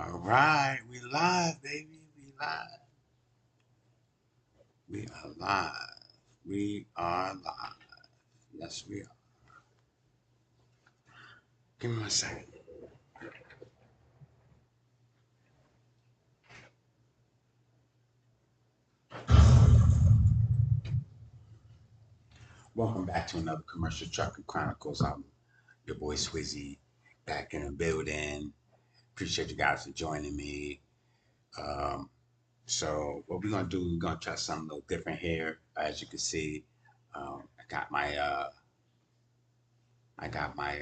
All right, we live, baby. We live. We are live. We are live. Yes, we are. Give me 1 second. Welcome back to another Commercial Trucking Chronicles. I'm your boy Swizzy, back in the building. Appreciate you guys for joining me. Um, so what we're gonna do? We're gonna try something a little different here. As you can see, I got my I got my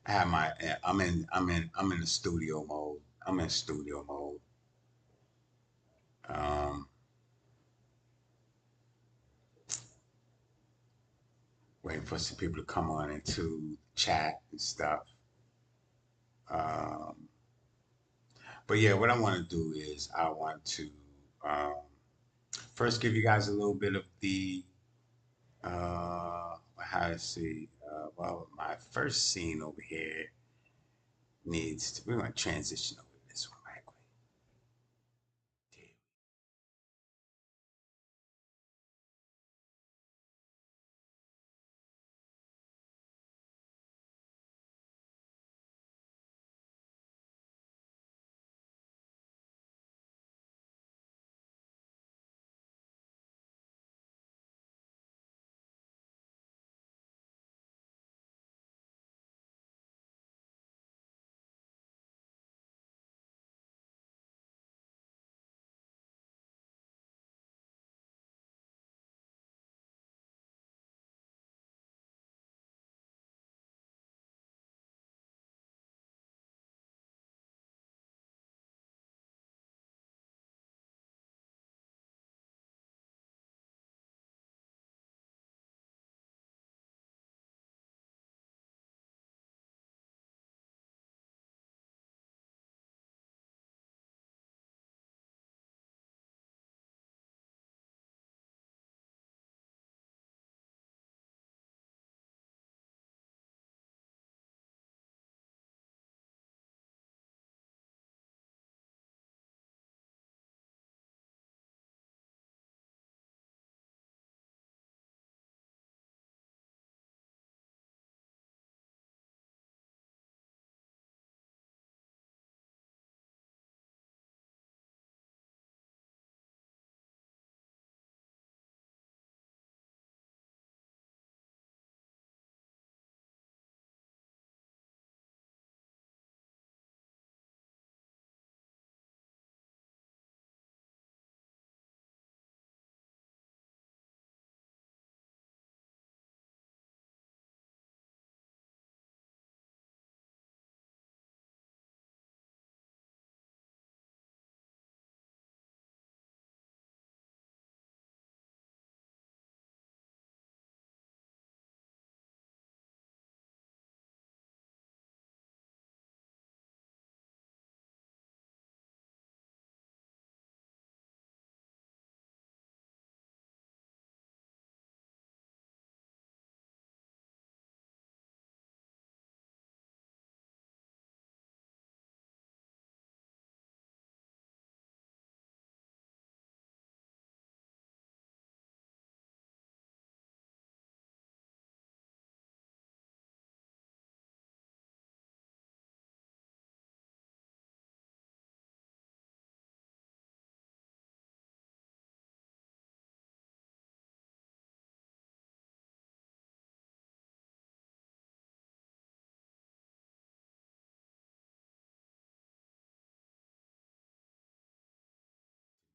I have my I'm in the studio mode. I'm in studio mode. Um, Waiting for some people to come on into chat and stuff. Um, but yeah, what I want to do is I want to um, first give you guys a little bit of the how to see. Well, my first scene over here needs to. We're going to transition over to this one right quick.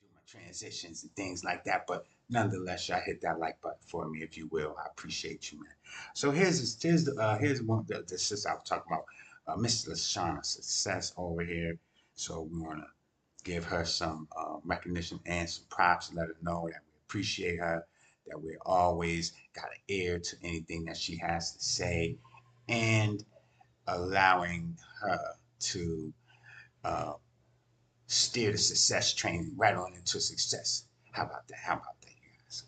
Do my transitions and things like that. But nonetheless, y'all hit that like button for me if you will. I appreciate you, man. So here's one the sister I was talking about, Miss Lashana Success over here. So we want to give her some recognition and some props. Let her know that we appreciate her. That we're always got an ear to anything that she has to say, and allowing her to uh, steer the success train right on into success. How about that? How about that, you guys?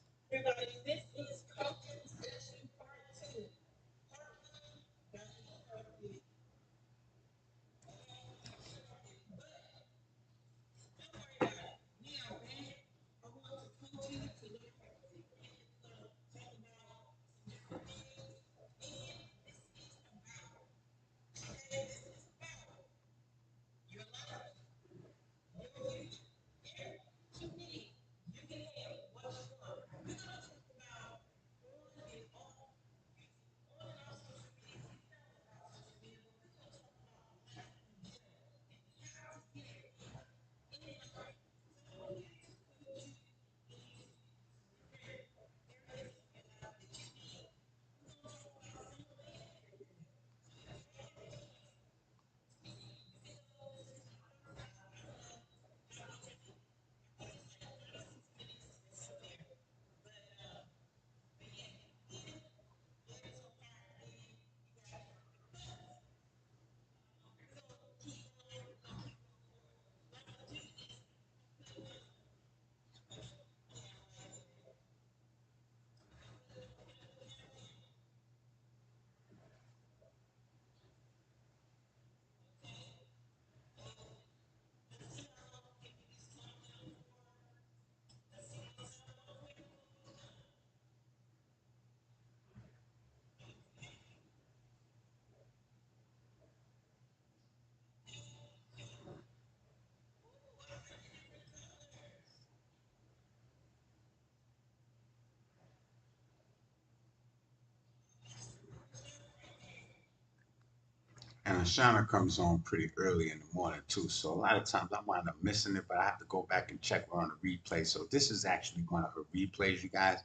And Ashana comes on pretty early in the morning too. So a lot of times I wind up missing it, but I have to go back and check her on the replay. So this is actually one of her replays, you guys.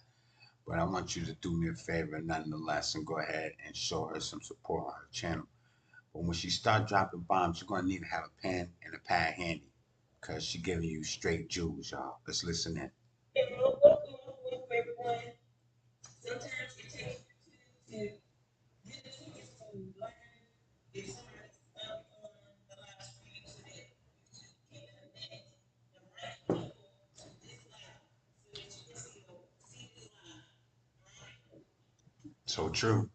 But I want you to do me a favor nonetheless and go ahead and show her some support on her channel. But when she start dropping bombs, you're gonna need to have a pen and a pad handy because she giving you straight jewels, y'all. Let's listen in. Welcome, everyone. Sometimes it takes you to get the tools to learn if somebody's up on the live stream so that you can connect the right people to this live so that you can see this live. Right? So true.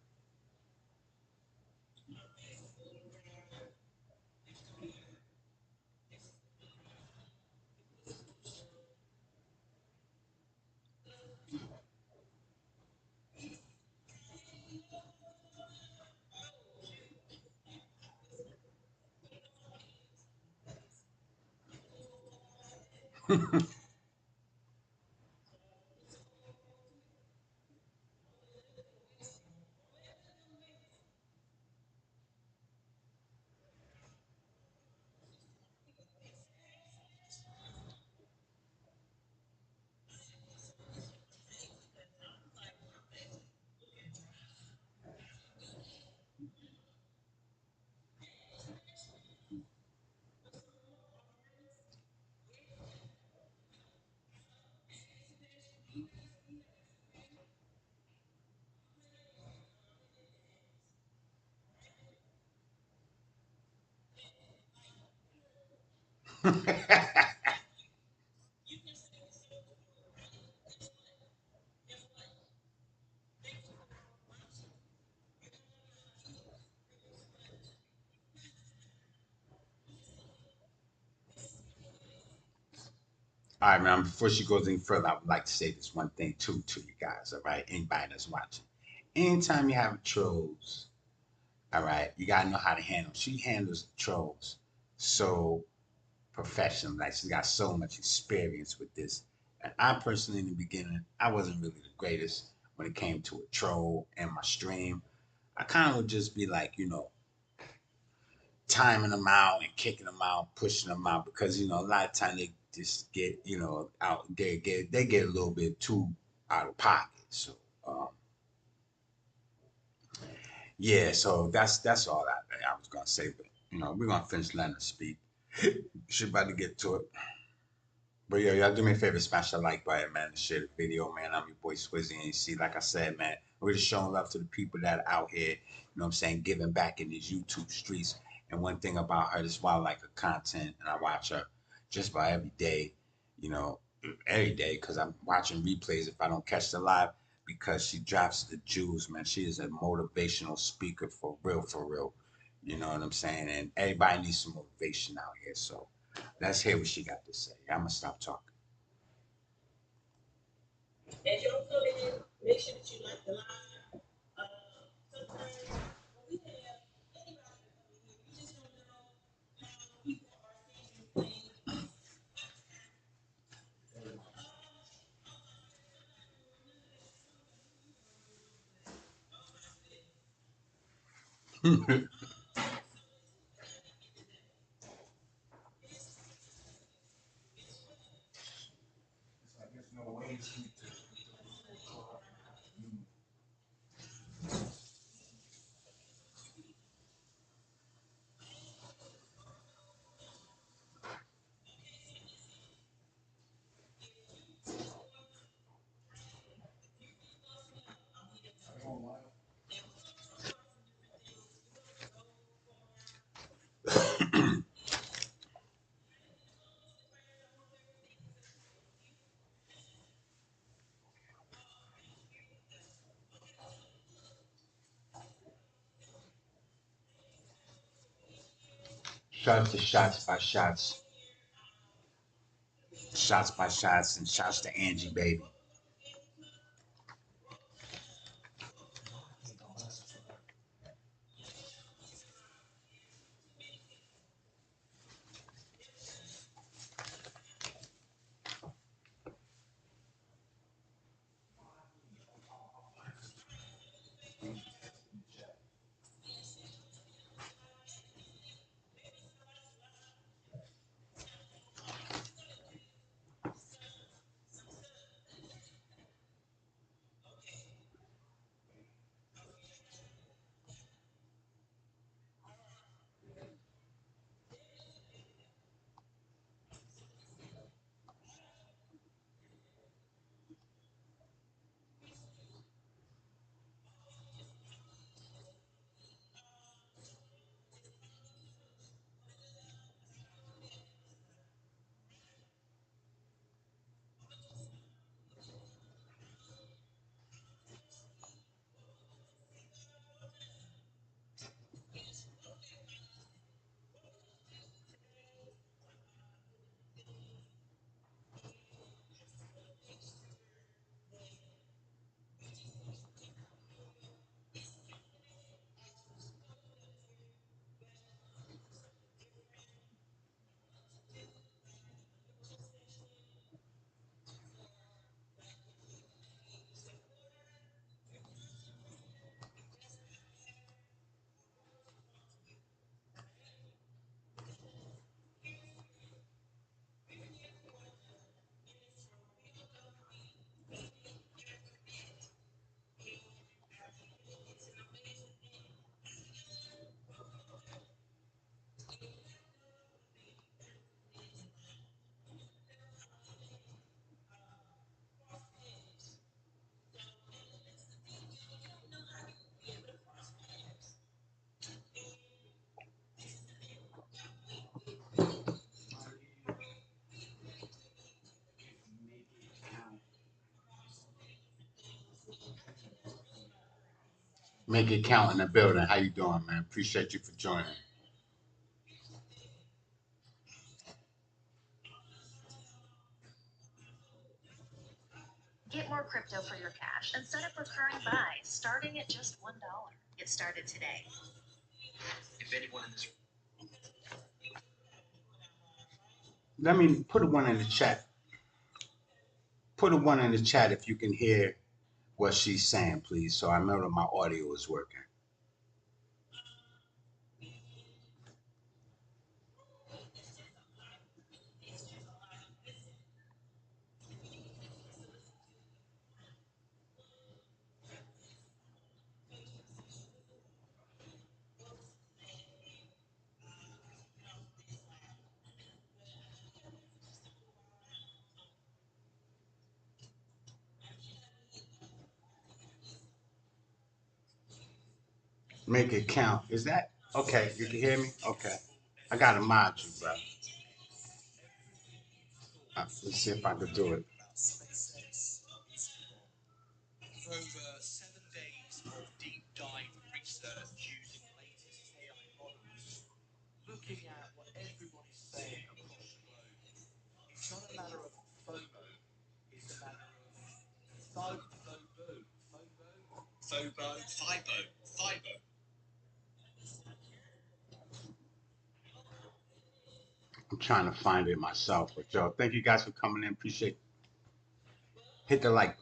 All right, man. Before she goes any further, I would like to say this one thing too to you guys. All right, anybody that's watching. Anytime you have trolls, all right, you gotta know how to handle. She handles the trolls so professional. Like she's got so much experience with this. And I personally, in the beginning, I wasn't really the greatest when it came to a troll and my stream. I kind of would just be like, timing them out and kicking them out, pushing them out because a lot of time they just get out. They get a little bit too out of pocket. So um, yeah, so that's all I was gonna say. But we're gonna finish letting her speak. She about to get to it. But yeah, y'all do me a favor, smash that like button, man, and share the video, man. I'm your boy Swizzy, and you see, like I said, man, we're just showing love to the people that are out here, what I'm saying, giving back in these YouTube streets. And one thing about her, this is why I like her content, and I watch her just about you know, every day, because I'm watching replays if I don't catch the live, because she drops the jewels, man. She is a motivational speaker for real, for real. You know what I'm saying? And everybody needs some motivation out here, so. Let's hear what she got to say. I'm gonna stop talking. As y'all come in, make sure that you like the live. Sometimes when we have anybody come in here, we just don't know how people are seeing things. Shots to shots by shots. Shots by shots and shots to Angie, baby. Make it count in the building. How you doing, man? Appreciate you for joining. Get more crypto for your cash and set up recurring buys starting at just $1. Get started today. If anyone in this Let me put a one in the chat. Put a one in the chat if you can hear what she's saying, please, so I know that my audio is working. Make it count. Is that okay? You can hear me? Okay. I gotta mod you, bro. Let's see if I can do it. for over 7 days of deep dive research using the latest AI models, looking at what everybody's saying across the globe. It's not a matter of FOMO, it's a matter of FIBO. I'm trying to find it myself, but yo, thank you guys for coming in. Appreciate it. Hit the like.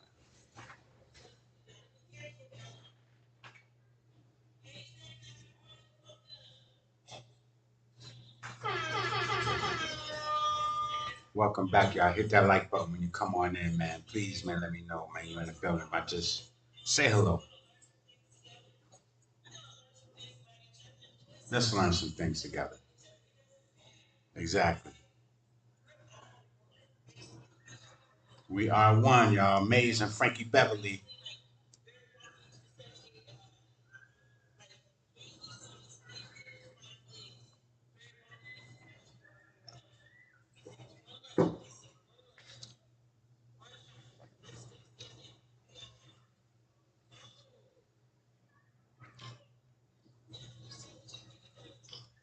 Welcome back, y'all. Hit that like button when you come on in, man. Please, man, let me know, man, you're in the building. I just say hello. Let's learn some things together. Exactly. We are one, y'all. Maze and Frankie Beverly.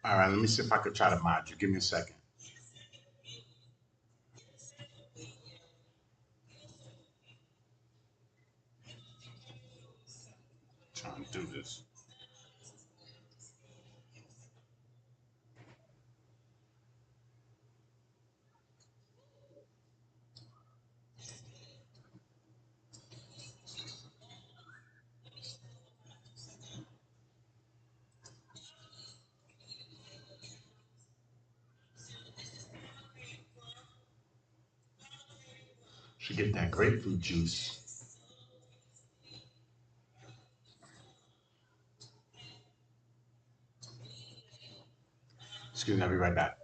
All right, let me see if I could try to mod you. Give me a second. Trying to do this. Should get that grapefruit juice. Excuse me, I'll be right back.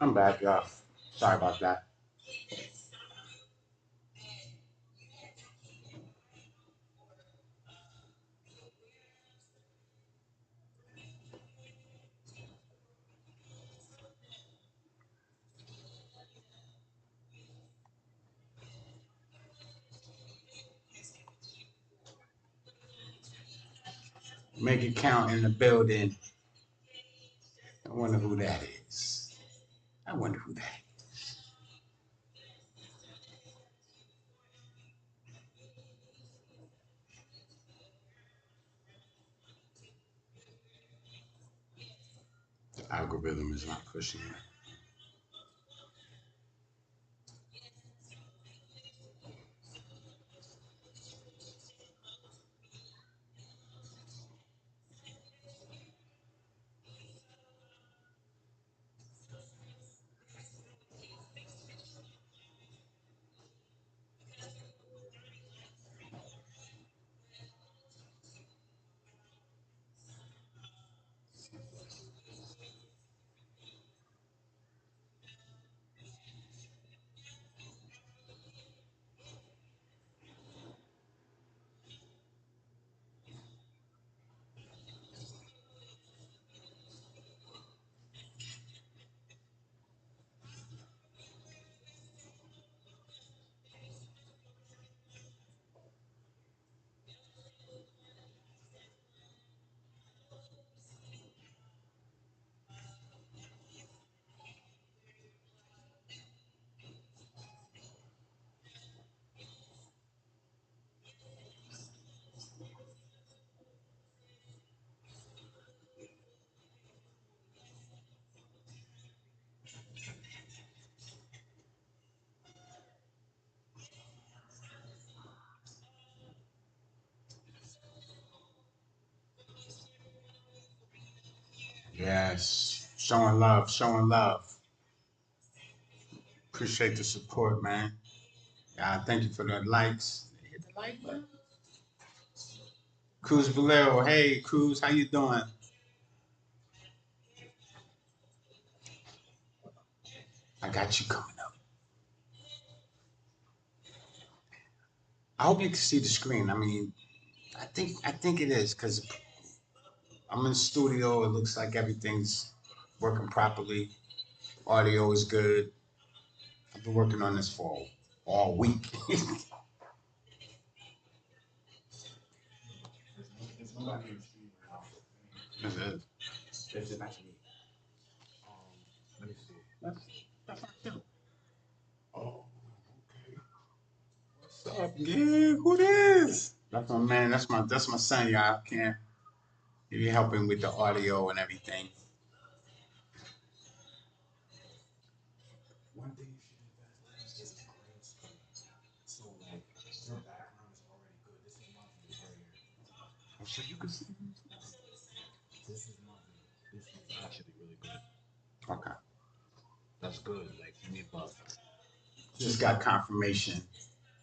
I'm back, y'all. Sorry about that. Make it count in the building. I wonder who that is. I wonder who that is. The algorithm is not pushing it. Yes. Showing love, showing love. Appreciate the support, man. Thank you for the likes. Hit the like button. Cruz Valero, hey Cruz, how you doing? I got you coming up. I hope you can see the screen. I mean, I think it is because I'm in the studio. It looks like everything's working properly. Audio is good. I've been working on this for all week. This is. This is actually, let me see. That's, that's not you. Oh, okay. What's up, yeah? Who this? That's my man. That's my son, y'all. Can't he be helping with the audio and everything. One thing you should invest in is a green screen. So like your background is already good. This is my view right here. Oh, so you can see. This is my view. This is actually really good. Okay. That's good. Like you need about Just got confirmation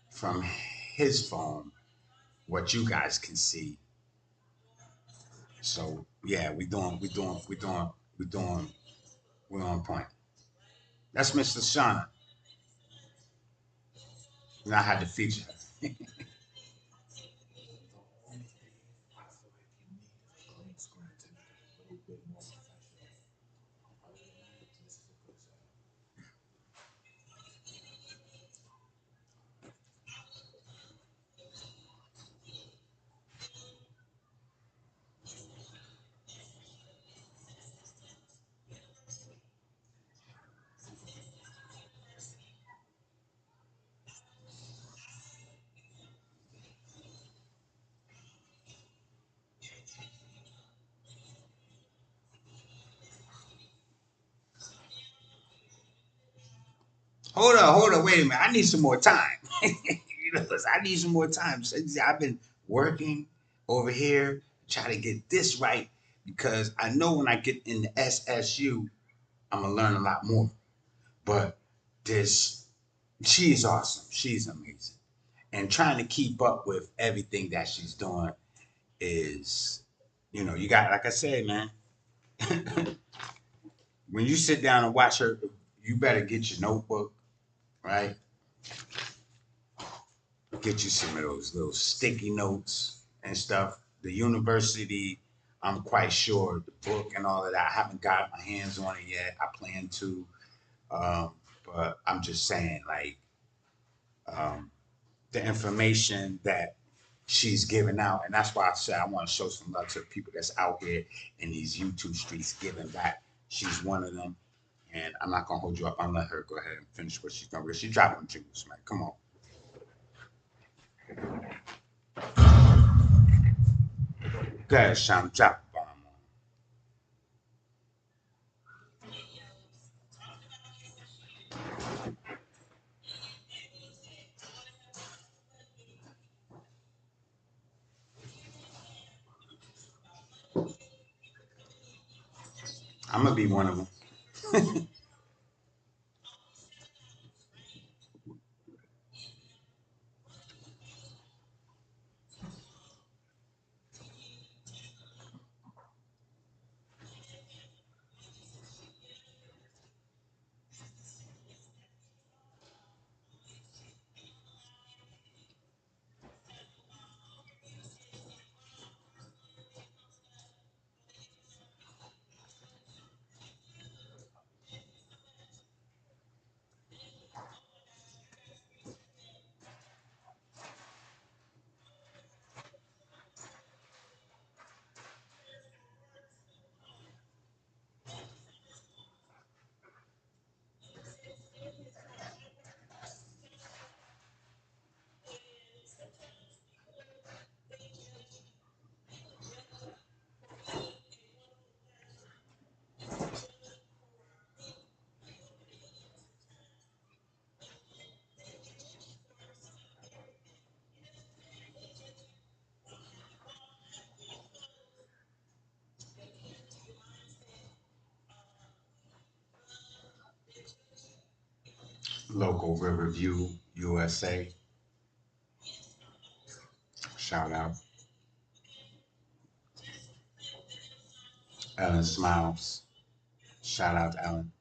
from his phone what you guys can see. So yeah, we're on point. That's Miss Lashana. And I had to feature her. the only thing I feel like you need is a green screen to make it a little bit more professional. Other than that, this is a good setup. Hold on, wait a minute. I need some more time. I need some more time. I've been working over here, trying to get this right because I know when I get in the SSU, I'm gonna learn a lot more. But this, she's awesome. She's amazing, and trying to keep up with everything that she's doing is, you got like I said, man. When you sit down and watch her, you better get your notebook, right? Get you some of those little sticky notes and stuff. The university, I'm quite sure the book and all of that. I haven't got my hands on it yet. I plan to, um, but I'm just saying, like, um, the information that she's giving out, and that's why I said I want to show some love to the people that's out here in these YouTube streets giving back. She's one of them, and I'm not gonna hold you up. I'm gonna let her go ahead and finish what she's doing. Because she's dropping jewels, man. Come on. Go ahead, Sean. Drop a bomb on. I'm gonna be one of them. Local Riverview, USA. Shout out. Ellen Smiles. Shout out, Ellen.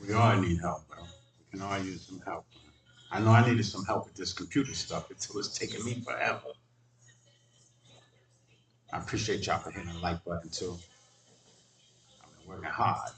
We all need help, bro. We can all use some help. I know I needed some help with this computer stuff. It was taking me forever. I appreciate y'all for hitting the like button too. I've been working hard.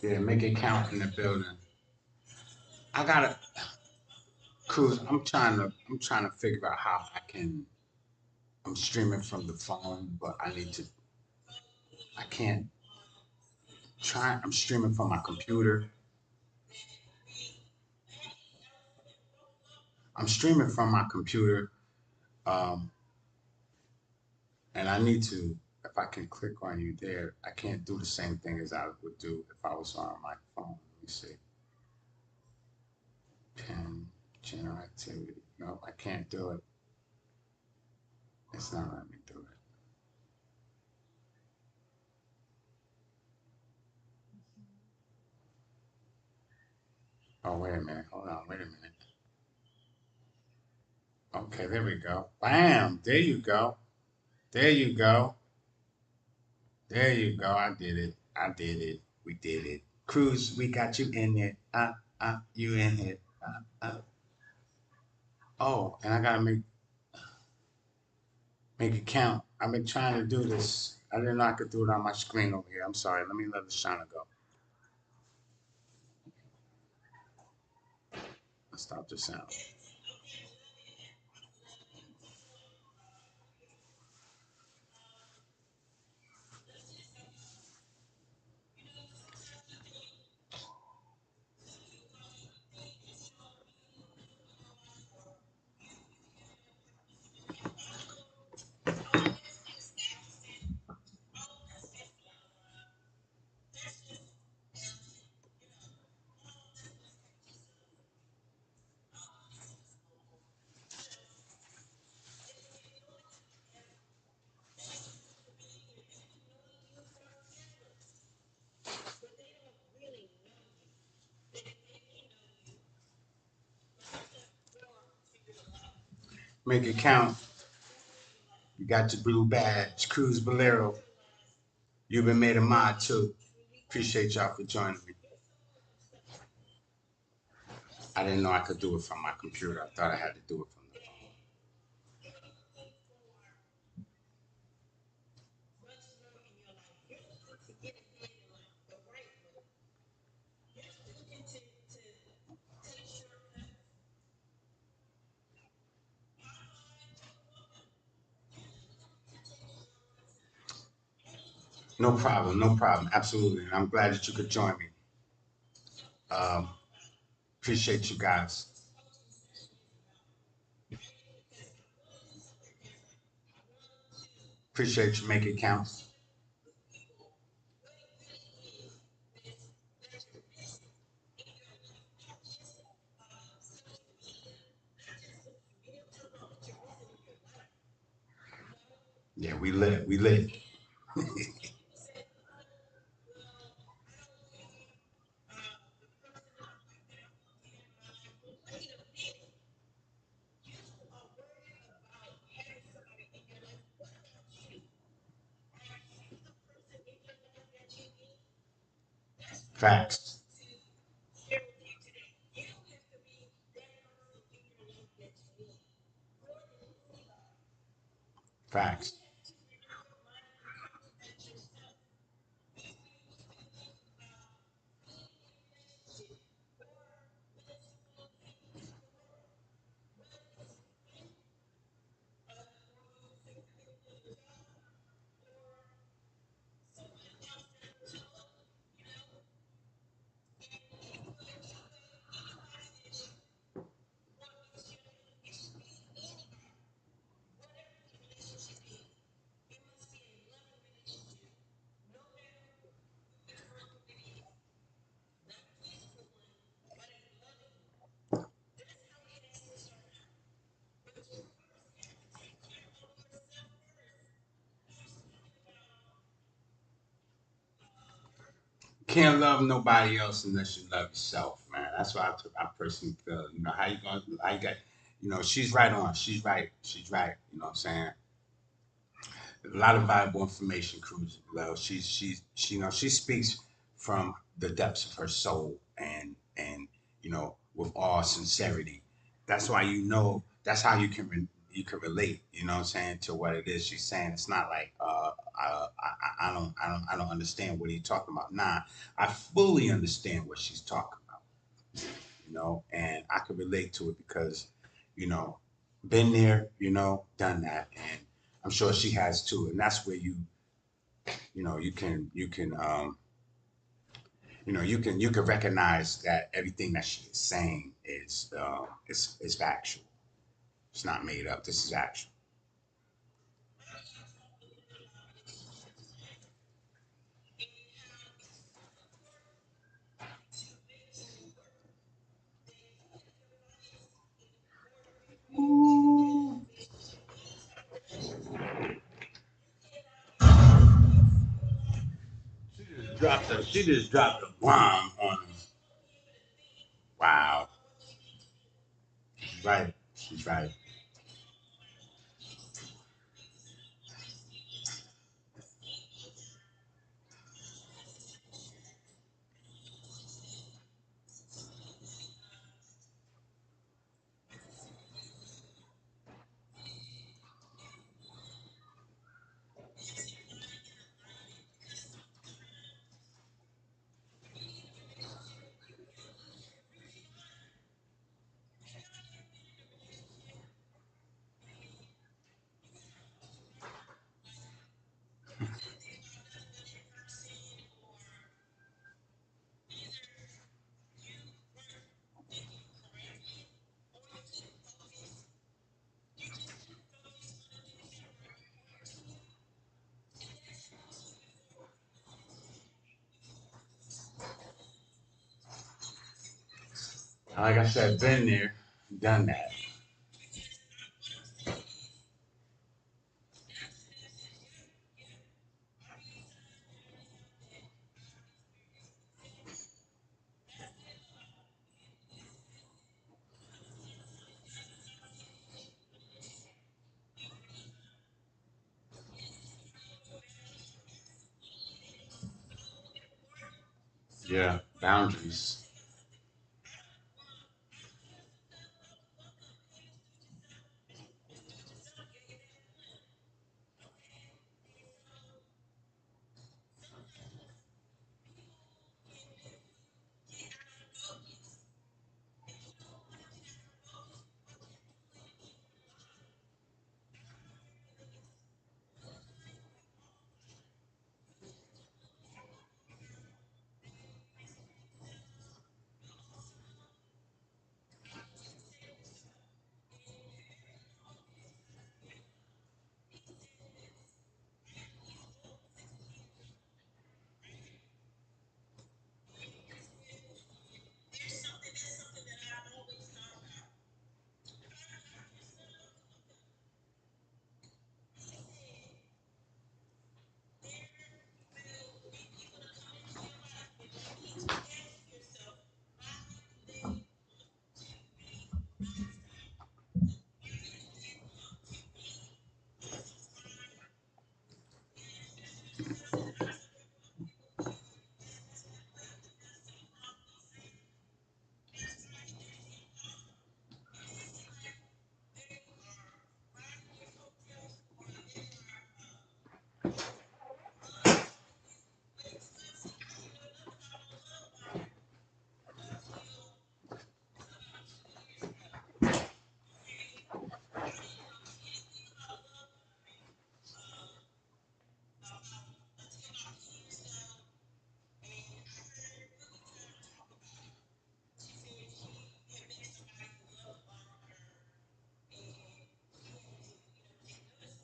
Yeah, make it count in the building. I gotta Cruz, I'm trying to figure out how I can. I'm streaming from the phone, but I need to. I can't try. I'm streaming from my computer. I'm streaming from my computer, um, and I need to. If I can click on you there, I can't do the same thing as I would do if I was on my phone. Let me see. Pin general activity. No, I can't do it. It's not letting me do it. Oh, wait a minute. Hold on. Wait a minute. Okay, there we go. Bam! There you go. There you go. There you go. I did it. I did it. We did it. Cruz, we got you in it. You in it. Oh, and I gotta make it count. I've been trying to do this. I didn't know I could do it on my screen over here. I'm sorry. Let me let Lashana go. Let's stop the sound. Make it count. You got your blue badge, Cruz Bolero. You've been made a mod too. Appreciate y'all for joining me. I didn't know I could do it from my computer. I thought I had to do it from the phone. No problem, no problem. Absolutely. And I'm glad that you could join me. Um, appreciate you guys. Appreciate you. Make it count. Yeah, we lit. We lit. Facts. Facts. Can't love nobody else unless you love yourself, man. That's why I personally feel. You know how you gonna? How you got? You know she's right on. She's right. She's right. You know what I'm saying? A lot of valuable information, Cruz. Well, you know she speaks from the depths of her soul and you know with all sincerity. That's why you know that's how you can relate. You know what I'm saying to what it is she's saying. It's not like I don't understand what are you talking about. Nah, I fully understand what she's talking about. and I could relate to it because, you know, been there, done that, and I'm sure she has too, and that's where you can recognize that everything that she is saying is factual. It's not made up. This is actual. Ooh. She just dropped a bomb on him. Wow. She's right. She's right. Like I said, been there, done that. Yeah, boundaries.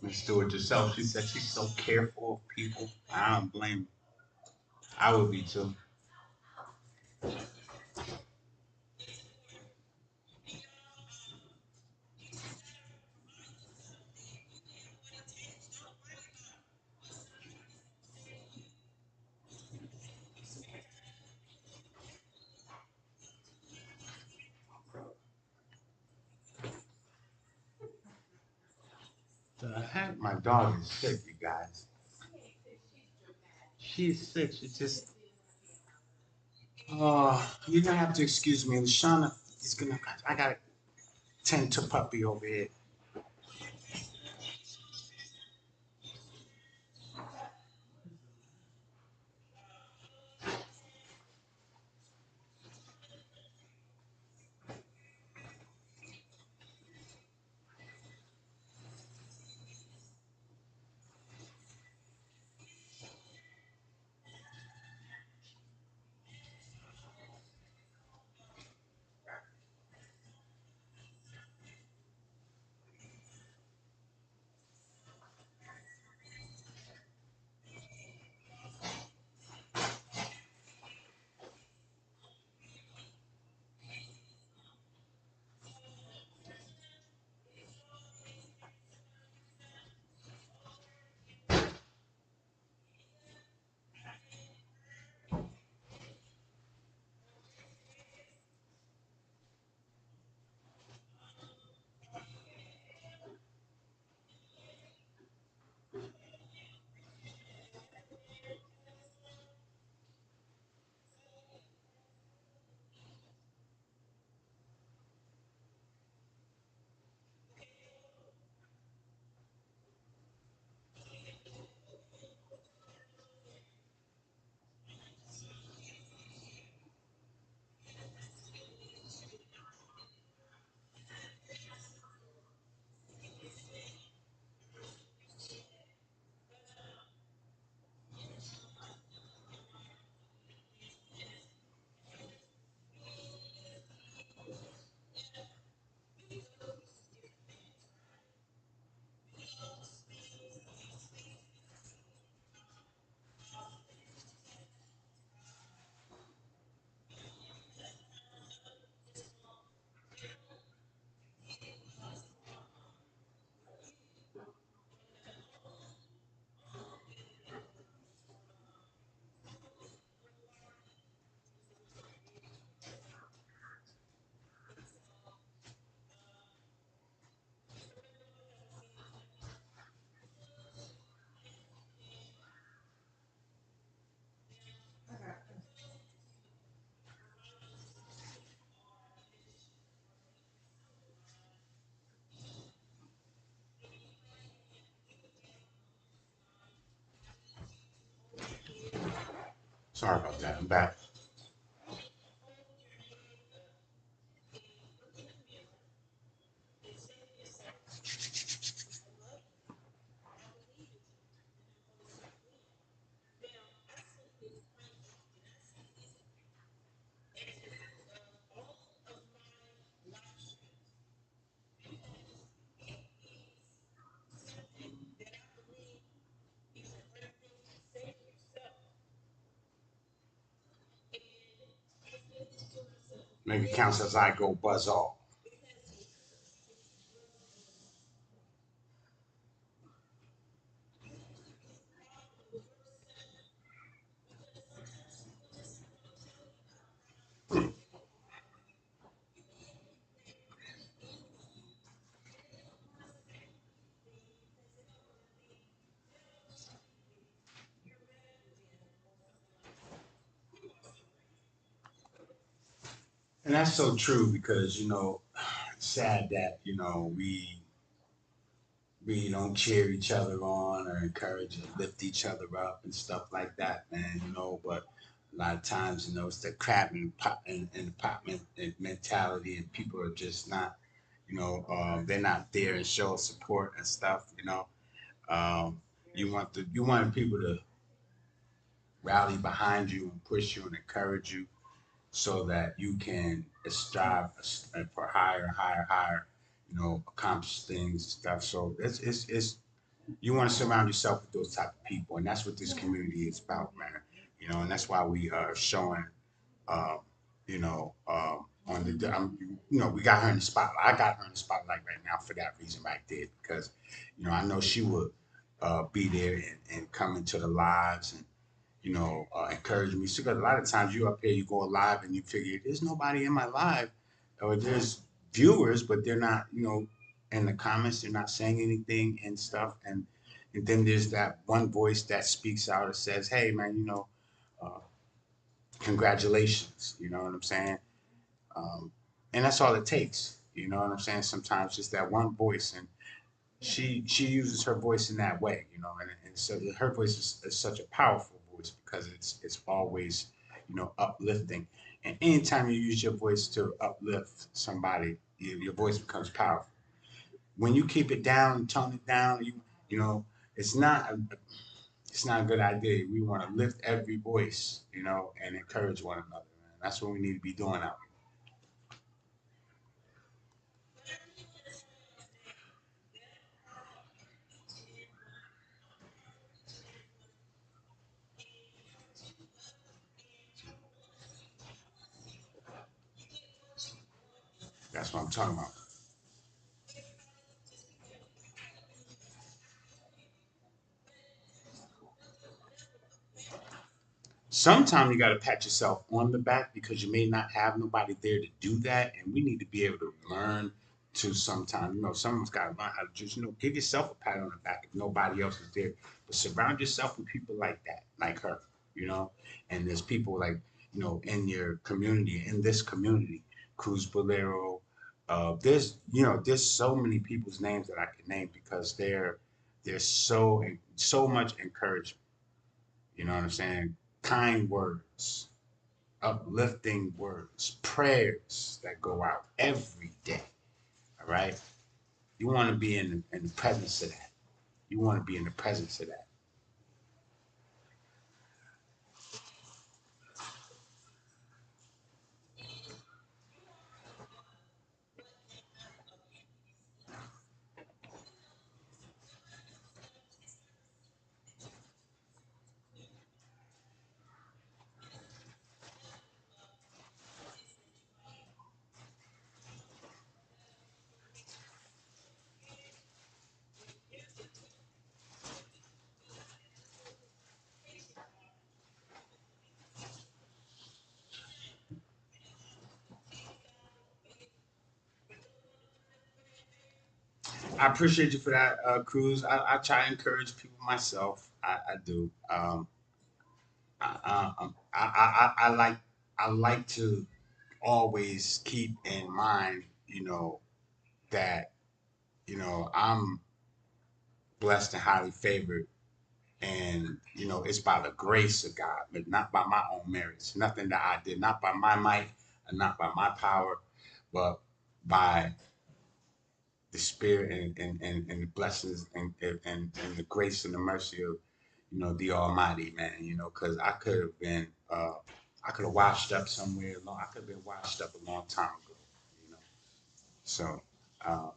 Let's do it yourself. She said she's so careful of people. I don't blame her. I would be too. The heck? My dog is sick, you guys. She's sick. She just. Oh, you're gonna have to excuse me. Shauna is gonna. I gotta tend to puppy over here. Sorry about that. I'm back. Make it count as I go buzz off. And that's so true because, it's sad that, we don't cheer each other on or encourage and lift each other up and stuff like that, man, but a lot of times, it's the crab and pop mentality, and people are just not, they're not there and show support and stuff. Um, you want people to rally behind you and push you and encourage you so that you can strive for higher, higher, higher, accomplish things and stuff. So it's you want to surround yourself with those type of people, and that's what this community is about, man. And that's why we are showing, um, on we got her in the spotlight. I got her in the spotlight right now for that reason right there, because, I know she would be there and come into the lives and encourage me. So, 'cause a lot of times you up here, you go live and you figure there's nobody in my live, or there's viewers, but they're not, in the comments, they're not saying anything and stuff. And then there's that one voice that speaks out and says, "Hey, man, uh, congratulations." You know what I'm saying? Um, and that's all it takes. You know what I'm saying? Sometimes just that one voice, and she uses her voice in that way, and so her voice is such a powerful voice because it's always, uplifting. And anytime you use your voice to uplift somebody, your voice becomes powerful. When you keep it down, tone it down, you know, it's not a, it's not a good idea. We want to lift every voice, and encourage one another. Man. That's what we need to be doing out here. That's what I'm talking about. Sometimes you got to pat yourself on the back because you may not have nobody there to do that, and we need to be able to learn to sometimes, someone's got to learn how to just, give yourself a pat on the back if nobody else is there. But surround yourself with people like that, like her, you know. And there's people like, in your community, in this community, Cruz Bolero. There's so many people's names that I can name because they're so much encouragement. You know what I'm saying? Kind words, uplifting words, prayers that go out every day. All right. You want to be in the presence of that. You want to be in the presence of that. I appreciate you for that, Cruz. I try to encourage people myself. I do. I like to always keep in mind, that I'm blessed and highly favored And it's by the grace of God, but not by my own merits. Nothing that I did, not by my might and not by my power, but by the spirit and the blessings and the grace and the mercy of the Almighty, man. Because I could have been I could have washed up somewhere long. I could have been washed up a long time ago. You know, so uh,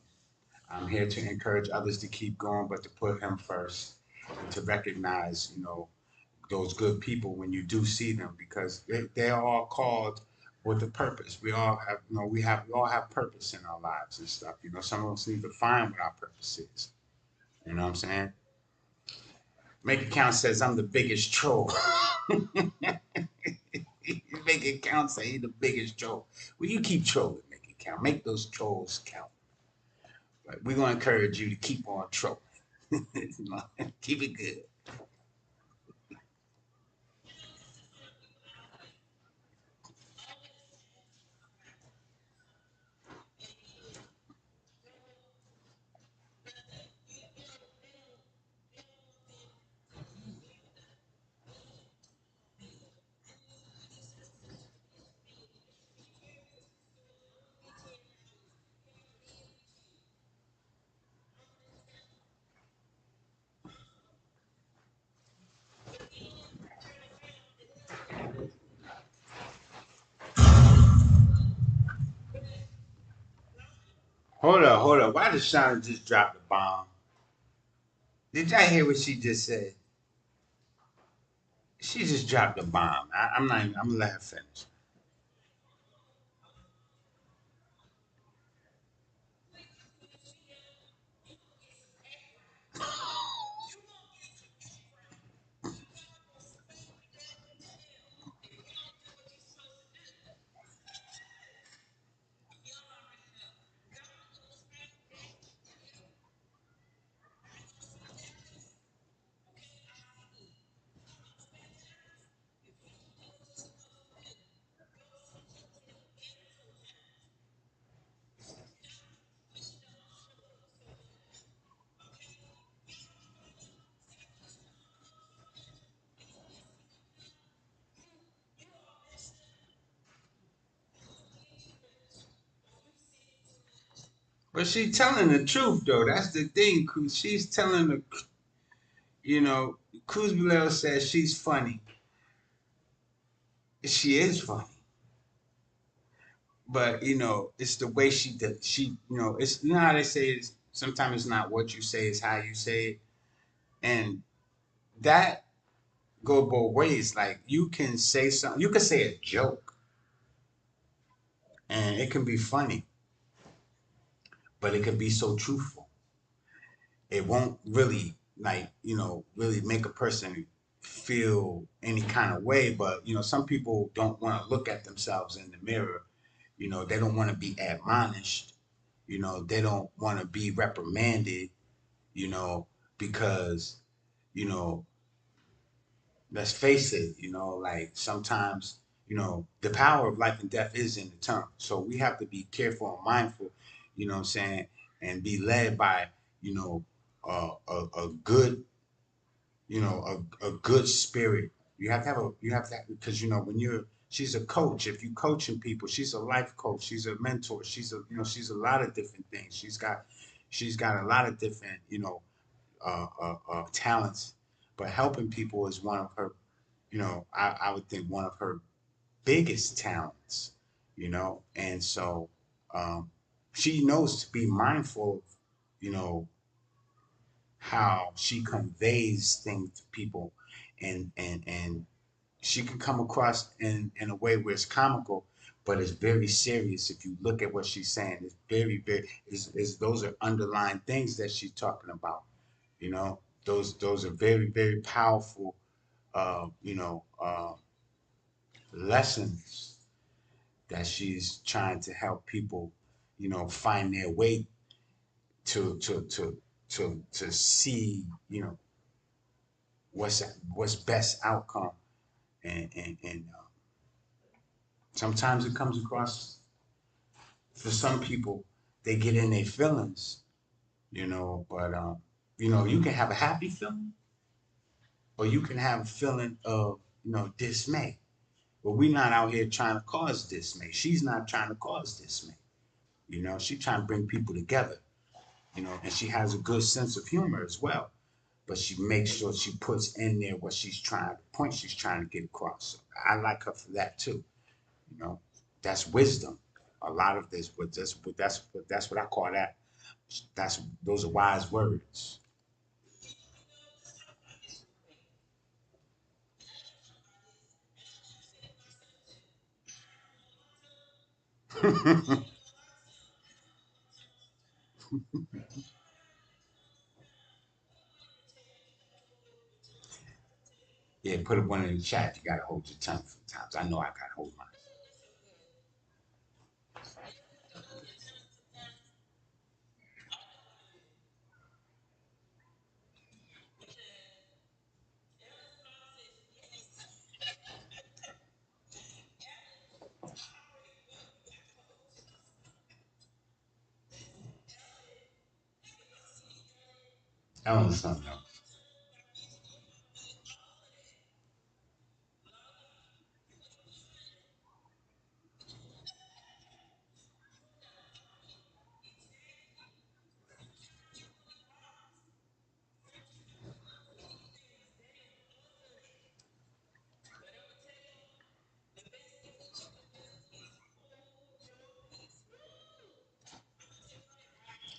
I'm here to encourage others to keep going, but to put Him first and to recognize those good people when you do see them, because they are all called with a purpose. We all have, we all have purpose in our lives and stuff. Some of us need to find what our purpose is. You know what I'm saying? Make it count says I'm the biggest troll. Make it count say he's the biggest troll. Well, you keep trolling. Make it count. Make those trolls count. But we're gonna encourage you to keep on trolling. Keep it good. Hold up, hold up. Why did Shauna just drop the bomb? Did y'all hear what she just said? She just dropped a bomb. I'm not even, I'm gonna let her finish. But she's telling the truth though. That's the thing, Cruz. She's telling you know, Cruz Bilel says she's funny. She is funny. But it's the way she does. It's how they say it. Sometimes it's not what you say, it's how you say it, and that go both ways. Like you can say something, you can say a joke, and it can be funny, but it can be so truthful. It won't really really make a person feel any kind of way. But some people don't want to look at themselves in the mirror. They don't want to be admonished. They don't want to be reprimanded. you know because you know let's face it, like sometimes the power of life and death is in the tongue, so we have to be careful and mindful, what I'm saying, and be led by you know a good a good spirit. You have to have, because when you're she's a coach. If you coaching people, she's a life coach, she's a mentor, she's a lot of different things. She's got a lot of different talents, but helping people is one of her, I would think one of her biggest talents, and so um, she knows to be mindful of, you know, how she conveys things to people, and she can come across in a way where it's comical, but it's very serious. If you look at what she's saying, it's very is those are underlying things that she's talking about. Those are very powerful lessons that she's trying to help people find their way to to see what's best outcome, and sometimes it comes across, for some people, they get in their feelings, but you can have a happy feeling, or you can have a feeling of, dismay. But we're not out here trying to cause dismay. She's not trying to cause dismay. She's trying to bring people together, and she has a good sense of humor as well. But she makes sure she puts in there what the point she's trying to get across. So I like her for that too. You know, that's wisdom. A lot of this, but that's what I call that. Those are wise words. Yeah, put one in the chat. You gotta hold your tongue sometimes. I know I gotta hold mine. I don't know something else.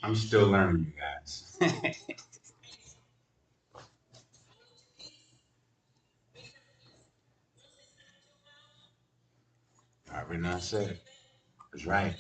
I'm still learning, you guys. I already know I said it. That's right.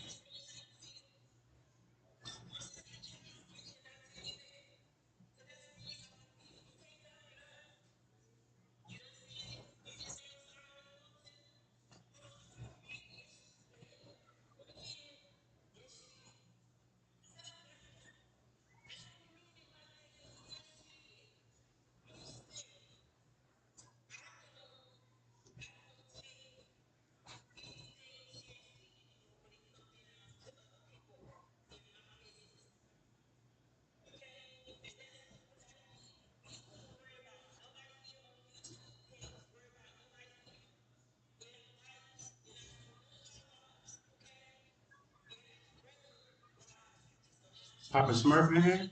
Papa Smurf in here?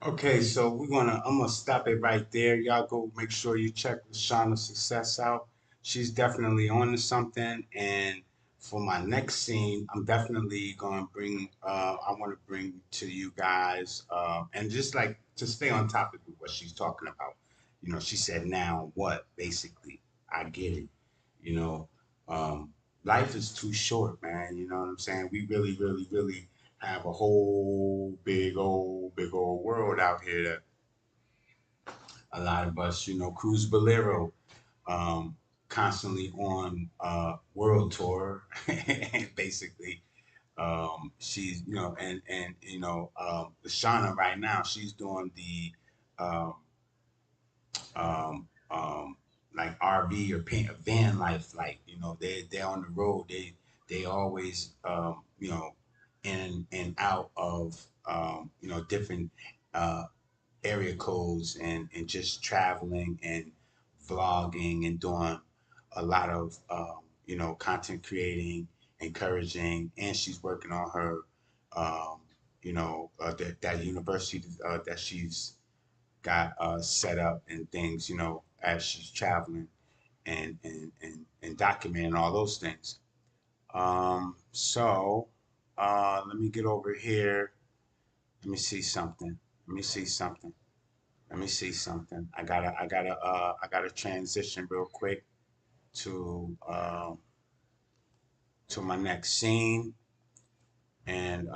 Okay, so I'm gonna stop it right there. Y'all go make sure you check Lashana's success out. She's definitely on to something. And for my next scene, I'm definitely gonna bring I wanna bring to you guys and just like to stay on topic with what she's talking about. She said now what basically. I get it. You know, life is too short, man. You know what I'm saying? We really, really, really have a whole big old world out here that a lot of us, cruise Bolero, constantly on world tour, basically. She's, and Shauna right now, she's doing the um, um, um, like RV or van life. Like, they're on the road. They always, in and out of, different uh, area codes, and just traveling and vlogging and doing a lot of, content creating, encouraging, and she's working on her, that university that she's got set up and things, as she's traveling, and documenting all those things. So let me get over here. Let me see something. Let me see something. Let me see something. I gotta transition real quick to my next scene. And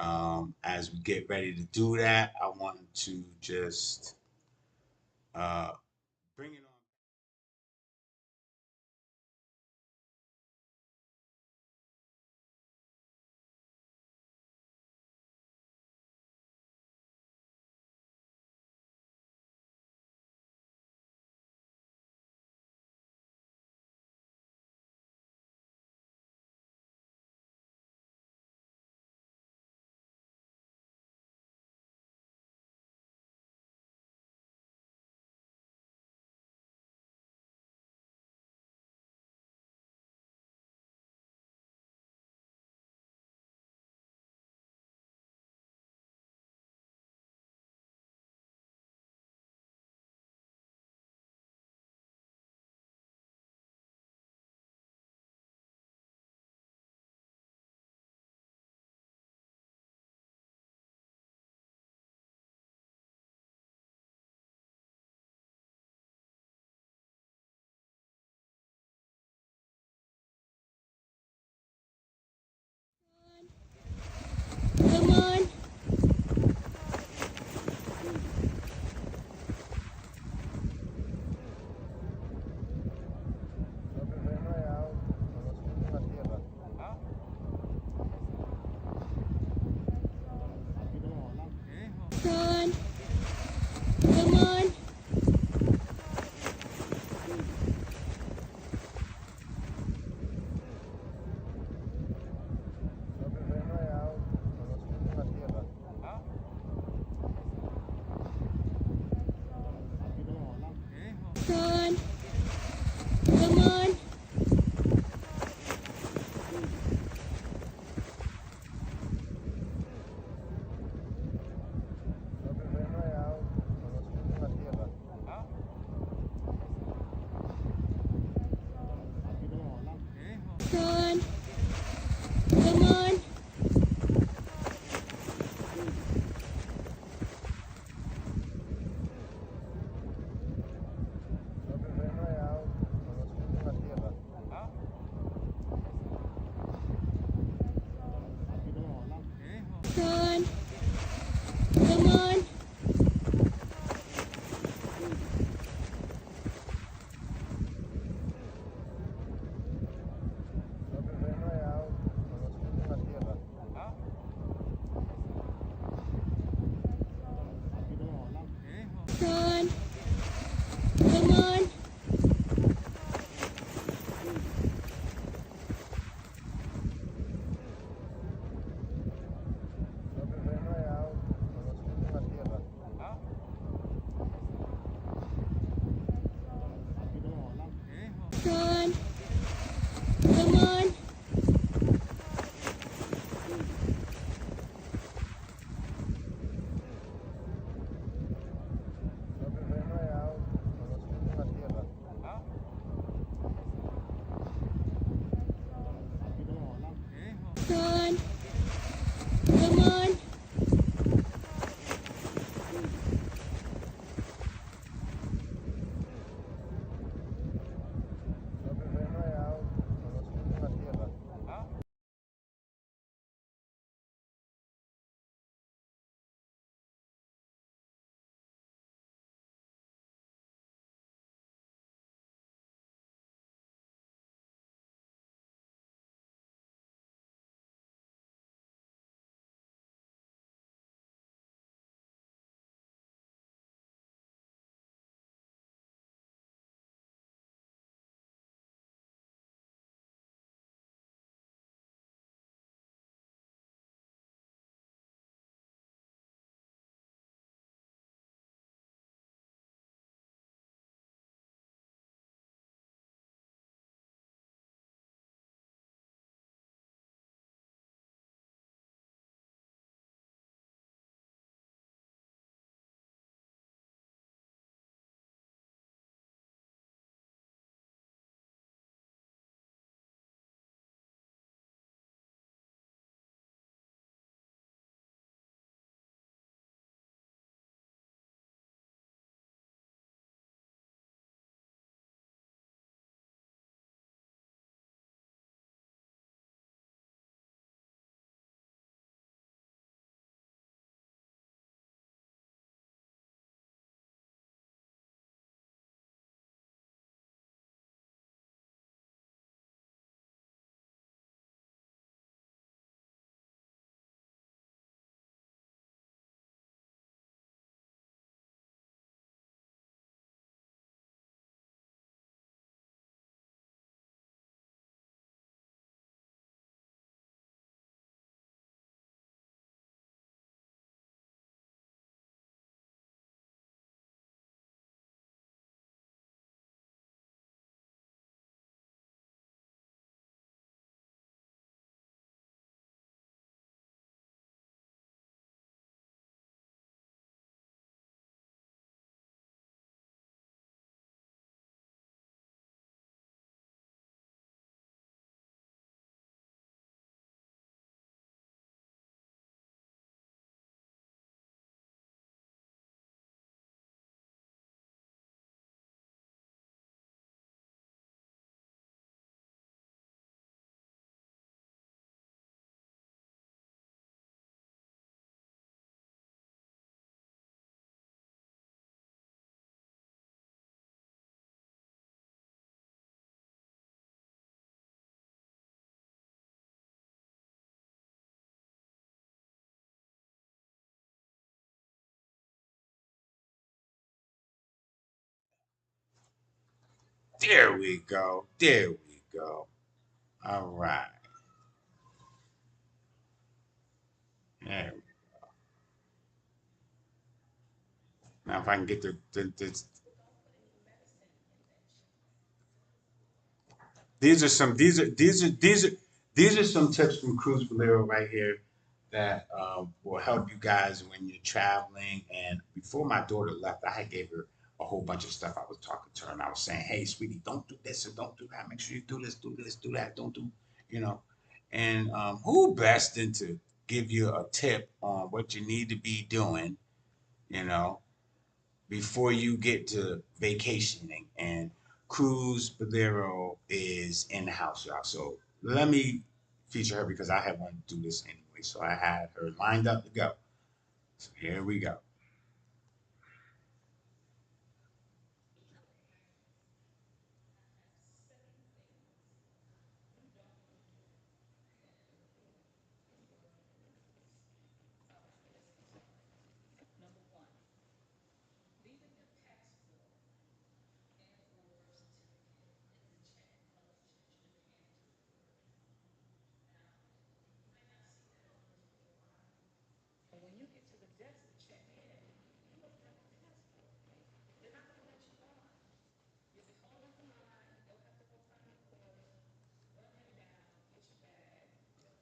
as we get ready to do that, I want to just uh, bring it on. Come on. Son. Come on. Son. Come on. Son. Come on. Son. Come on. Son. Come on. Son. Come on. There we go. There we go. All right. There. Now, if I can get the these are some tips from Cruz Valero right here that will help you guys when you're traveling. And before my daughter left, I had gave her a whole bunch of stuff. I was talking to her and I was saying, "Hey, sweetie, don't do this and don't do that. Make sure you do this, do this, do that. Don't do, you know." And who best than to give you a tip on what you need to be doing, you know, before you get to vacationing. And Cruz Bolero is in the house, y'all. So let me feature her because I had wanted to do this anyway. So I had her lined up to go. So here we go.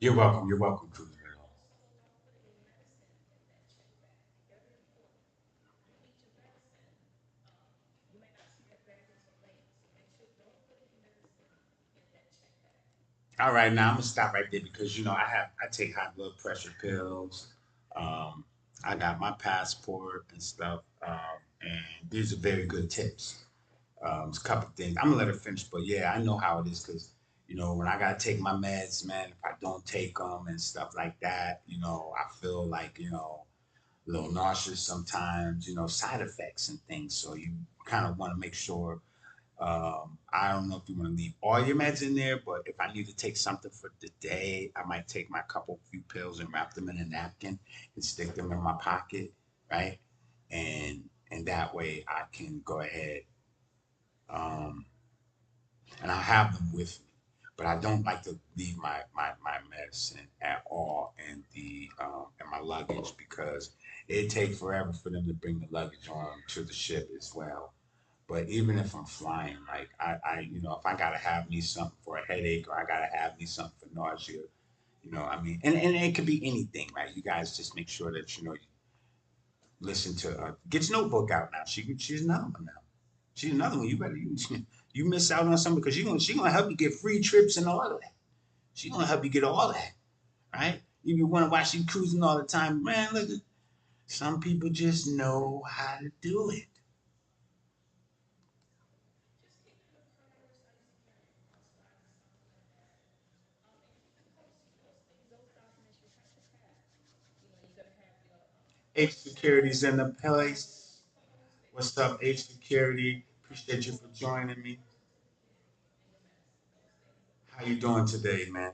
You're welcome. You're welcome, Cruz Bolero. All right, now I'm gonna stop right there because I take high blood pressure pills. Um, I got my passport and stuff, and these are very good tips. It's a couple things. I'm gonna let her finish, but yeah, I know how it is because when I gotta take my meds, man, if I don't take them and stuff like that, I feel like a little nauseous sometimes, side effects and things. So you kind of want to make sure. I don't know if you want to leave all your meds in there, but if I need to take something for the day, I might take my couple few pills and wrap them in a napkin and stick them in my pocket, right? And that way I can go ahead. Um, and I have them with me. But I don't like to leave my medicine at all in my luggage because it takes forever for them to bring the luggage on to the ship as well. But even if I'm flying, like if I gotta have me something for a headache or I gotta have me something for nausea, I mean, and it could be anything, right? You guys just make sure that you listen to get your notebook out now. She's another one now. She's another one. You better you miss out on something because she gonna help you get free trips and all of that. She gonna help you get all that, right? You want to watch you cruising all the time, man. Look, some people just know how to do it. H Security's in the place. What's up, H Security? Appreciate you for joining me. How you doing today, man?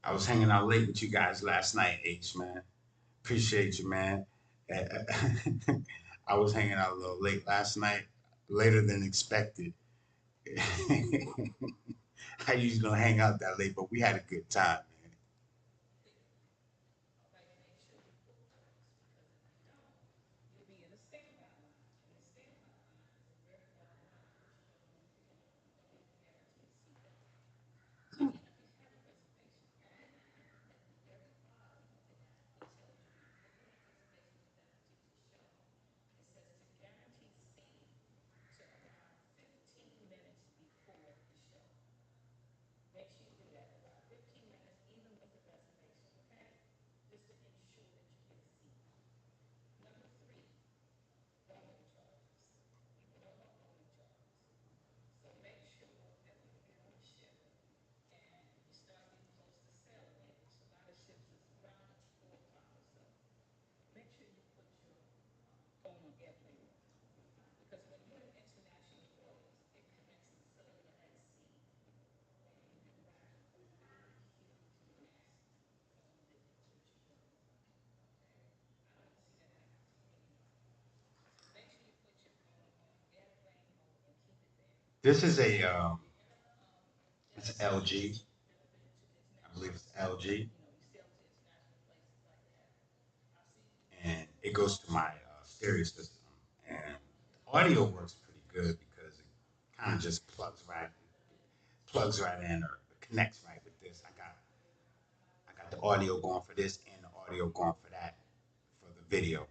I was hanging out late with you guys last night, H man. Appreciate you, man. I was hanging out a little late last night, later than expected. I usually don't hang out that late, but we had a good time, man. This is a it's LG. I believe it's LG, and it goes to my stereo system. And the audio works pretty good because it kind of just plugs right in or connects right with this. I got the audio going for this and the audio going for that for the video.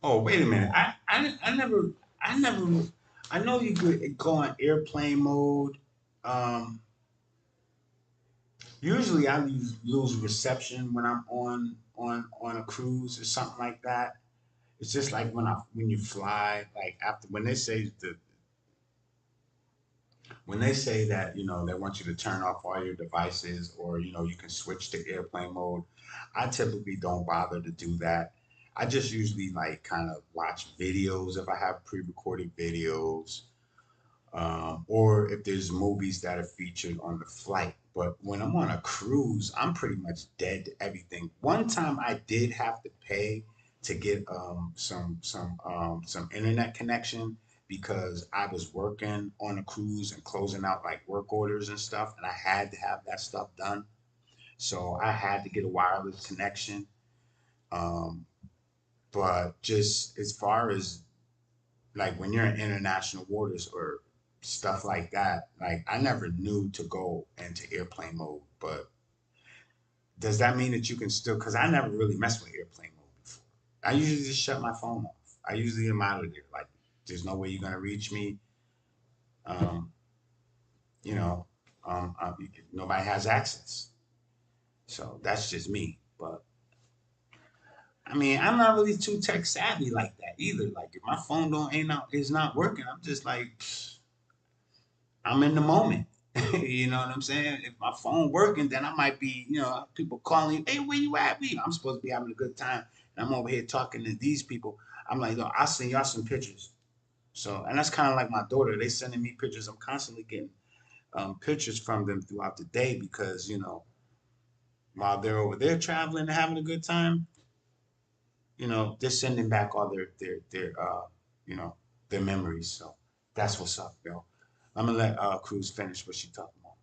Oh, wait a minute. I never I know you could go on airplane mode. Um, Usually I lose reception when I'm on a cruise or something like that. It's just like when you fly, like after when they say that, they want you to turn off all your devices, or you can switch to airplane mode. I typically don't bother to do that. I just usually like kind of watch videos if I have pre-recorded videos, or if there's movies that are featured on the flight. But when I'm on a cruise, I'm pretty much dead to everything. One time I did have to pay to get some internet connection because I was working on a cruise and closing out like work orders and stuff, and I had to have that stuff done. So I had to get a wireless connection. Um, but just as far as like when you're in international waters or stuff like that, like I never knew to go into airplane mode. But does that mean that you can still? Because I never really messed with airplane mode before. I usually just shut my phone off. I usually am out of there. Like there's no way you're gonna reach me. Um, you know, nobody has access. So that's just me. But I mean, I'm not really too tech savvy like that either. Like if my phone don't ain't not is not working, I'm just like, I'm in the moment. You know what I'm saying? If my phone working, then I might be, people calling, hey, where you at? I'm supposed to be having a good time. And I'm over here talking to these people. I'm like, no, I'll send y'all some pictures. So, and that's kind of like my daughter. They sending me pictures. I'm constantly getting pictures from them throughout the day because, while they're over there traveling and having a good time, they're sending back all their you know, their memories. So that's what's up, yo. I'm gonna let Cruz finish what she talking about.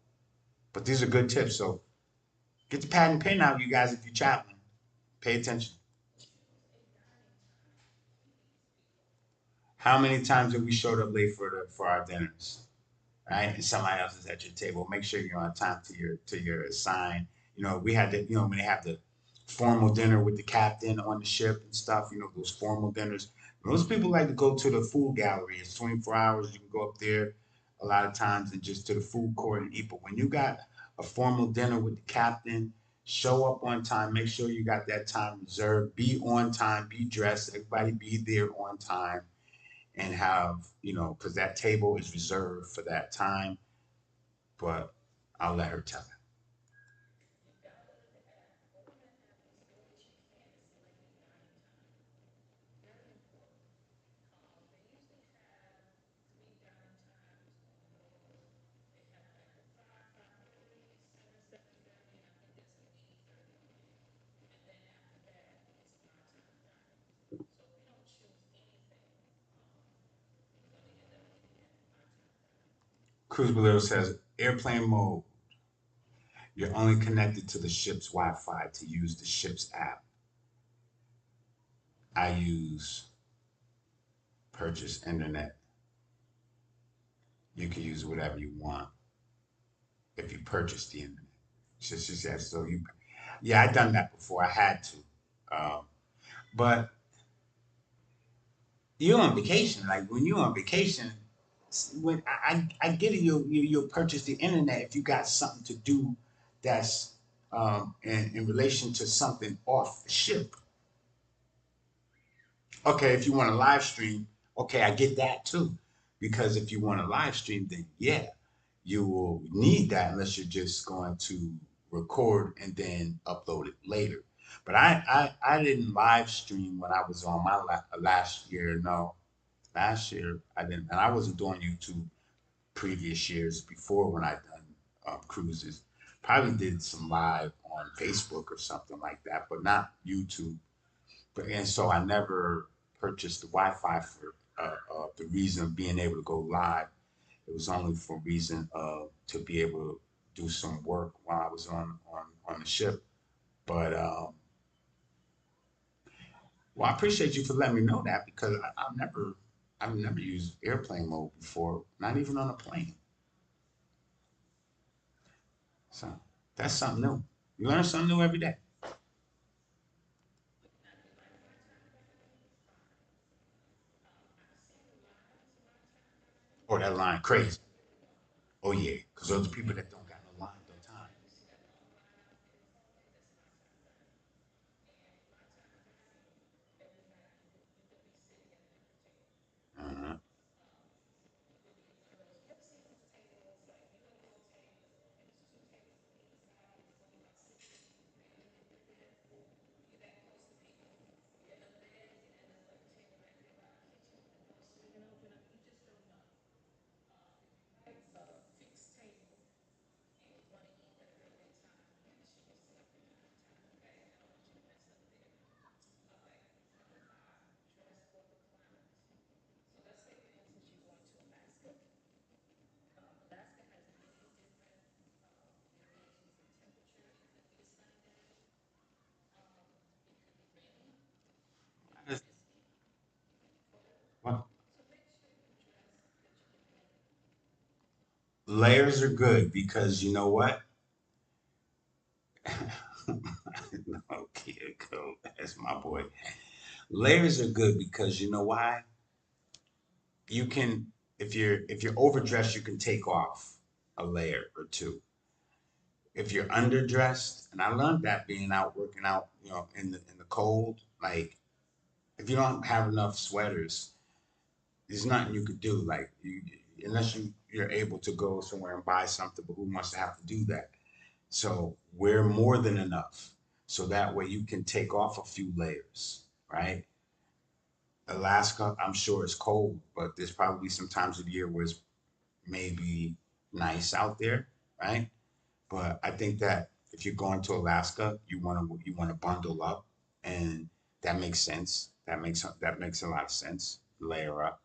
But these are good tips. So get the pad and pen out, you guys, if you're traveling. Pay attention. How many times have we showed up late for our dinners? Right? And somebody else is at your table. Make sure you're on time to your assign. We had to, when they have the formal dinner with the captain on the ship and stuff, those formal dinners. Most people like to go to the food gallery. It's 24 hours. You can go up there a lot of times and just to the food court and eat. But when you got a formal dinner with the captain, show up on time. Make sure you got that time reserved. Be on time. Be dressed. Everybody be there on time and have, because that table is reserved for that time. But I'll let her tell it. Cruz Bolero says airplane mode. You're only connected to the ship's Wi-Fi to use the ship's app. I use purchase internet. You can use whatever you want if you purchase the internet. She said so. Yeah, I done that before. I had to, but you're on vacation. Like when you're on vacation, when I get it, you'll purchase the internet if you got something to do that's in relation to something off the ship. Okay, if you want to live stream, okay, I get that too. Because if you want to live stream, then yeah, you will need that unless you're just going to record and then upload it later. But I didn't live stream when I was on my last year. No, last year I didn't, and I wasn't doing YouTube previous years before when I done cruises. Probably did some live on Facebook or something like that, but not YouTube. But and so I never purchased the Wi-Fi for the reason of being able to go live. It was only for reason of to be able to do some work while I was on the ship. But well, I appreciate you for letting me know that because I've never used airplane mode before, not even on a plane. So that's something new. You learn something new every day. Oh, that line crazy. Oh yeah, because those people that don't got no line, no time. Uh-huh. Well, layers are good because you know what? Okay, cool. That's my boy. Layers are good because you know why? You can if you're overdressed, you can take off a layer or two. If you're underdressed, and I learned that being out working out, in the cold, like if you don't have enough sweaters, there's nothing you could do. Like unless you're able to go somewhere and buy something, but who wants to have to do that? So wear more than enough. So that way you can take off a few layers, right? Alaska, I'm sure it's cold, but there's probably some times of the year where it's maybe nice out there, right? But I think that if you're going to Alaska, you want to bundle up, and that makes sense. That makes a lot of sense. Layer up.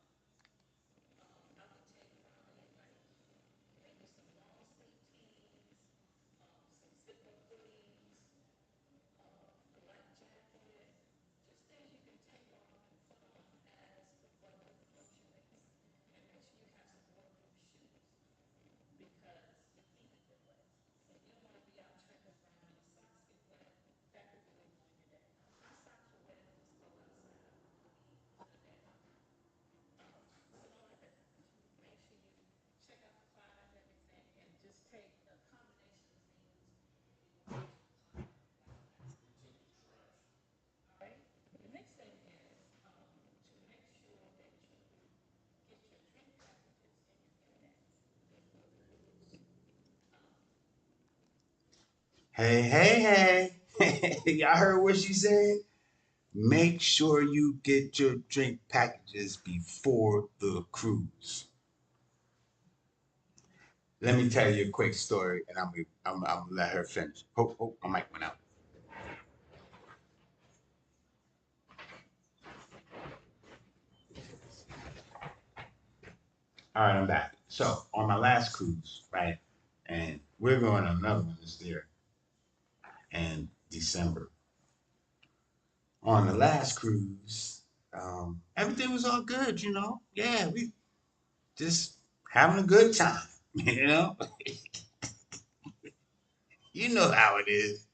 Hey, hey, hey! Y'all heard what she said? Make sure you get your drink packages before the cruise. Let me tell you a quick story, and I'm gonna let her finish. Hope my mic went out. All right, I'm back. So on my last cruise, right, and we're going on another one this year in December. On the last cruise, everything was all good, you know. Yeah, we just having a good time, you know. You know how it is.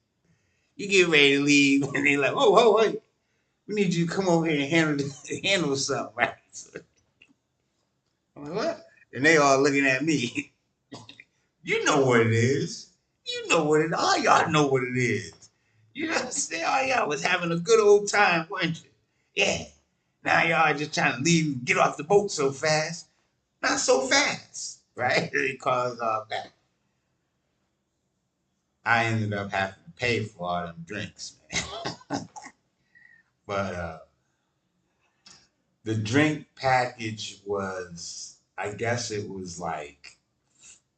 You get ready to leave, and they like, whoa, whoa, whoa, we need you to come over here and handle something, right? So, I'm like, what? And they all looking at me. You know what it is. You know what it all y'all know what it is. You know what I'm saying? All y'all was having a good old time, weren't you? Yeah. Now y'all just trying to leave and get off the boat so fast. Not so fast, right? Because that I ended up having to pay for all them drinks, man. But the drink package was, I guess it was like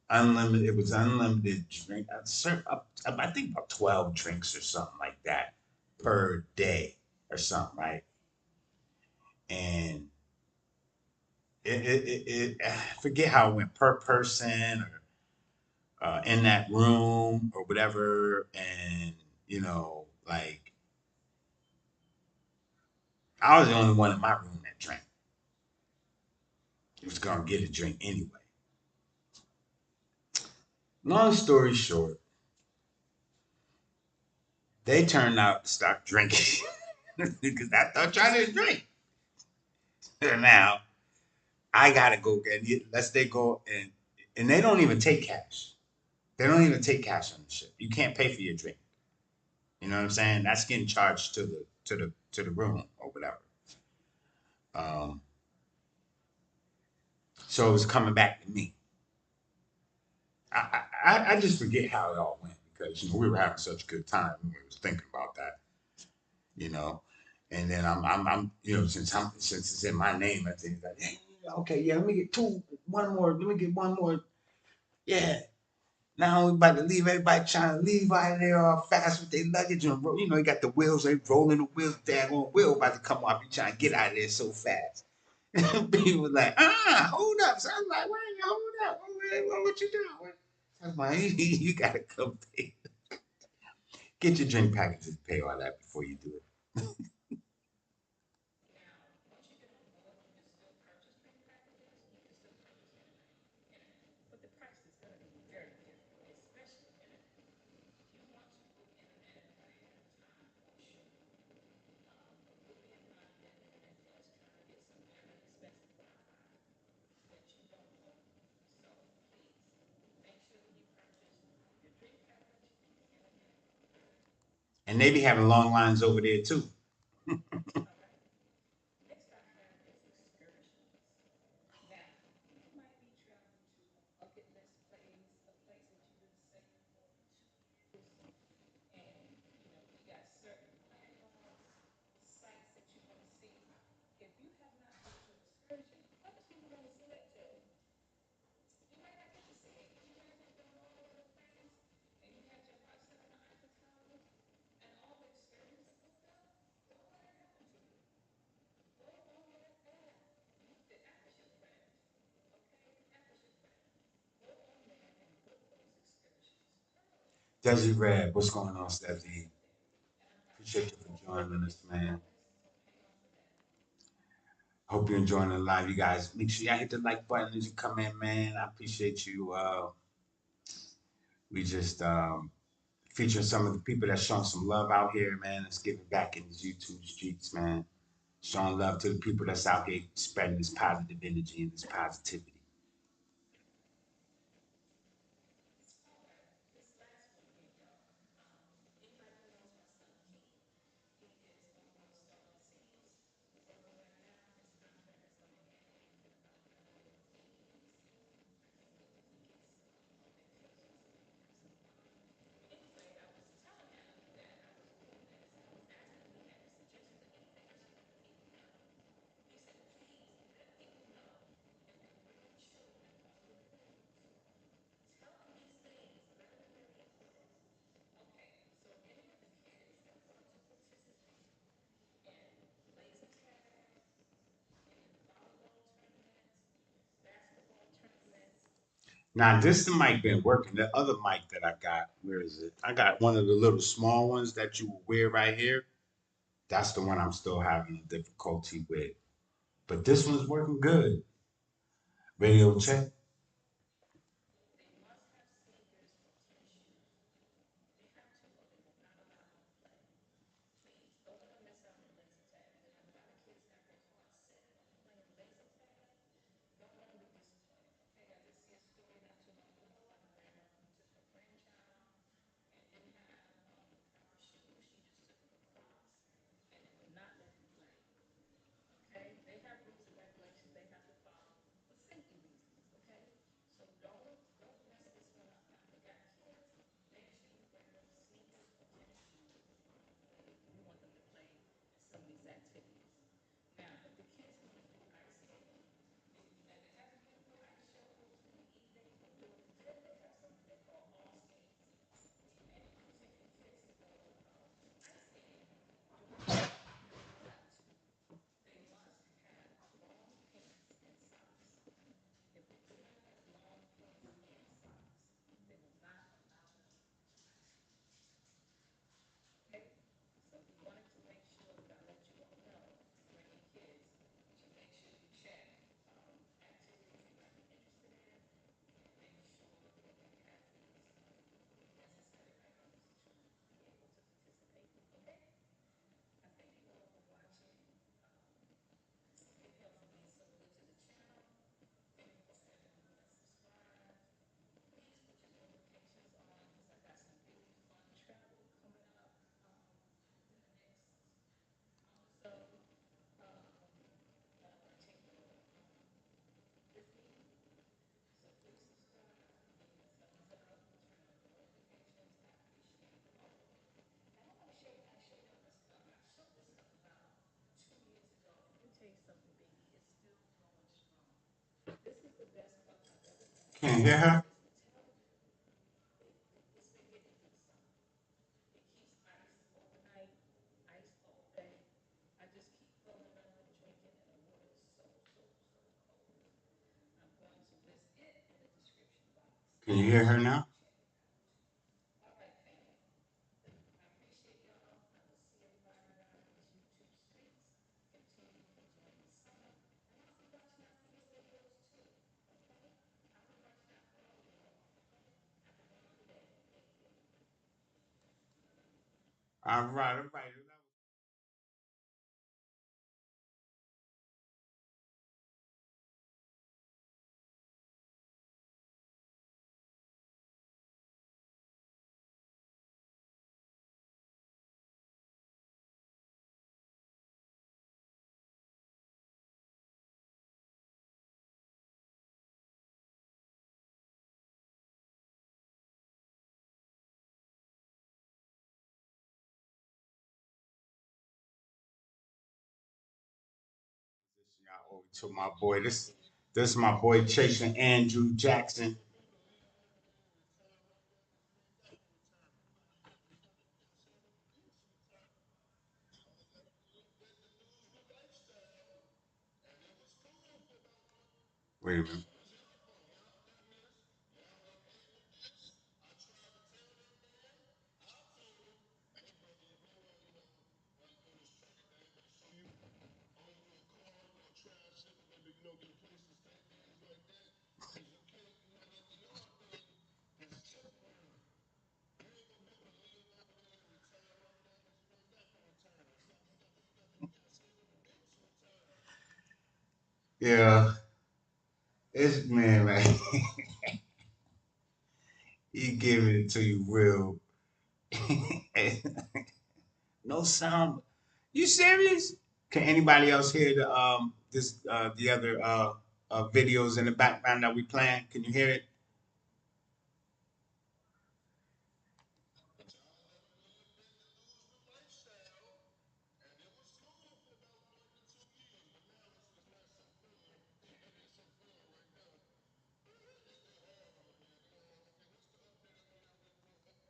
unlimited. It was unlimited drink. I think about 12 drinks or something like that per day or something, right? And I forget how it went per person or in that room or whatever. And, you know, like I was the only one in my room that drank. It was going to get a drink anyway. Long story short, they turned out to start drinking because I thought y'all didn't drink. Now I gotta go get it. Let's they go and they don't even take cash. They don't even take cash on the ship. You can't pay for your drink. You know what I'm saying? That's getting charged to the room or whatever. Um, so it was coming back to me. I just forget how it all went because you know we were having such a good time when we was thinking about that. You know, and then I'm you know since it's in my name, I think like hey, okay yeah let me get one more let me get one more yeah. Now we about to leave. Everybody trying to leave out of there all fast with their luggage and you know, you got the wheels. They rolling the wheels. Daggone wheel about to come off. You trying to get out of there so fast. People was like, hold up. So I was like, wait, hold up. What you doing? I was like, you gotta come pay. Get your drink packages, pay all that before you do it. And they be having long lines over there too. Desi Red, what's going on, Stephanie? Appreciate you for joining us, man. Hope you're enjoying the live, you guys. Make sure y'all hit the like button as you come in, man. I appreciate you. We just featuring some of the people that's showing some love out here, man. That's giving back in these YouTube streets, man. Showing love to the people that's out here spreading this positive energy and this positivity. Now this the mic been working. The other mic that I got, where is it? I got one of the little small ones that you wear right here. That's the one I'm still having difficulty with. But this one's working good. Radio check. Can't hear her? Can you hear her now? All right, all right. Y'all over to my boy. This is my boy chasing Andrew Jackson. Wait a minute. Yeah, it's man. He giving it to you real. No sound. You serious? Can anybody else hear the other videos in the background that we playing? Can you hear it?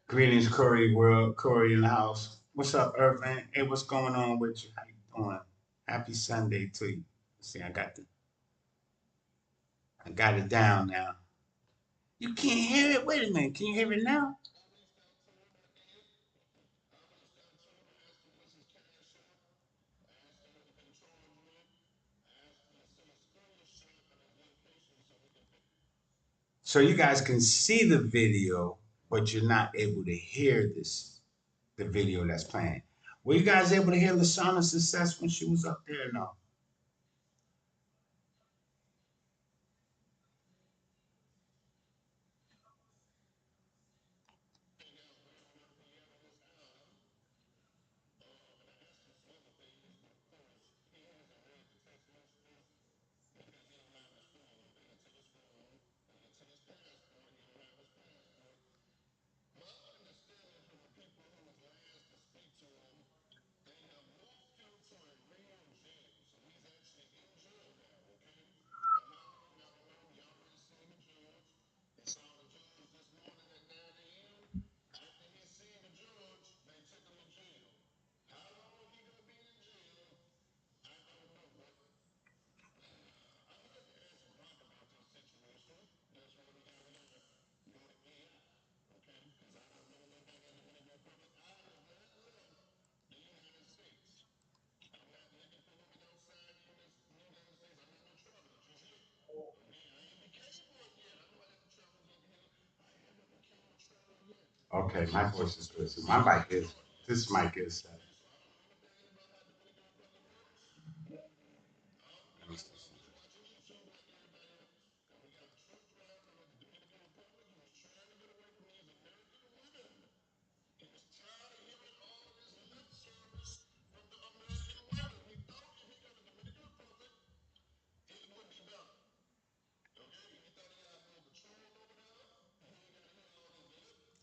Greetings, Corey World, Corey in the house. What's up, Irvin? Hey, what's going on with you? How you doing? Happy Sunday to you. See, I got it down now. You can't hear it. Wait a minute. Can you hear it now? So you guys can see the video, but you're not able to hear the video that's playing. Were you guys able to hear Lashana's success when she was up there? No. Okay, my voice is good. So my mic is this mic is.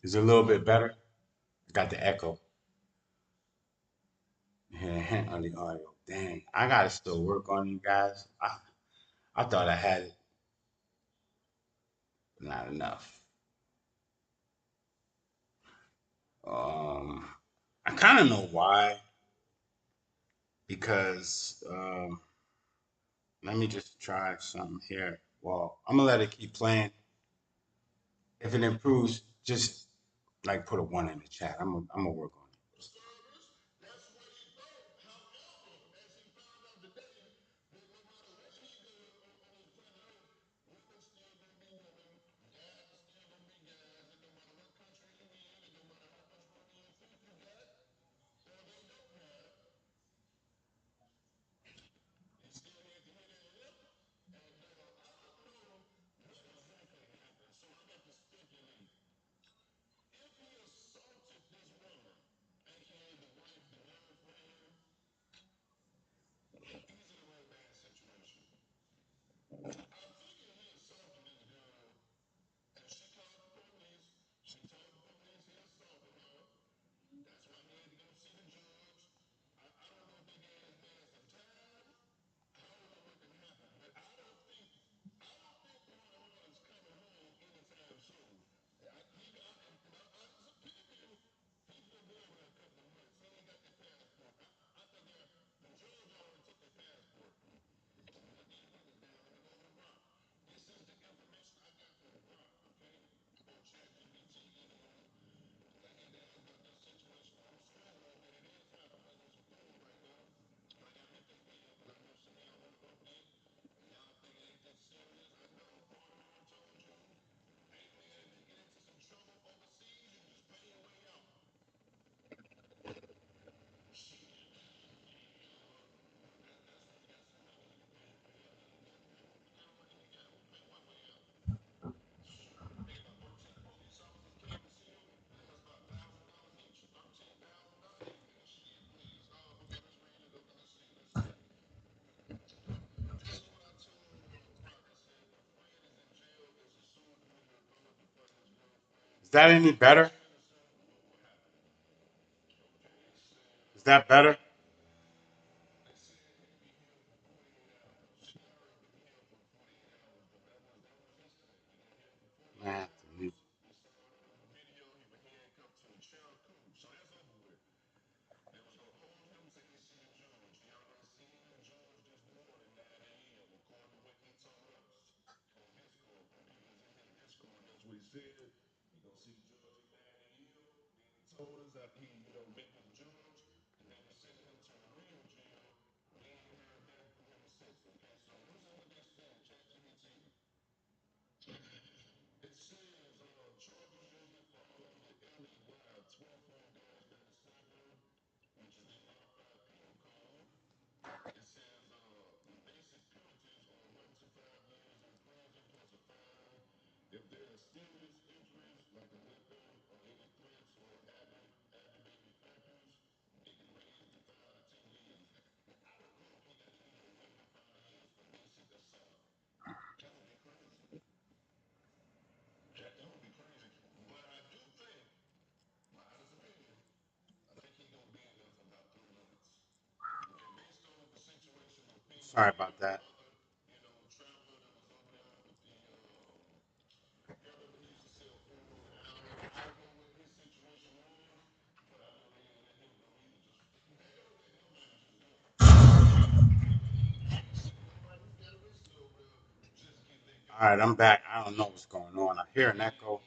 Is it a little bit better? I got the echo. Yeah, hint on the audio. Dang, I gotta still work on you guys. I thought I had it. not enough. Um, I kind of know why because let me just try something here. Well, I'm gonna let it keep playing. If it improves, just like put a one in the chat. I'm gonna work on it. Is that any better? Is that better? Man, sorry about that. All right, I'm back. I don't know what's going on. I hear an echo.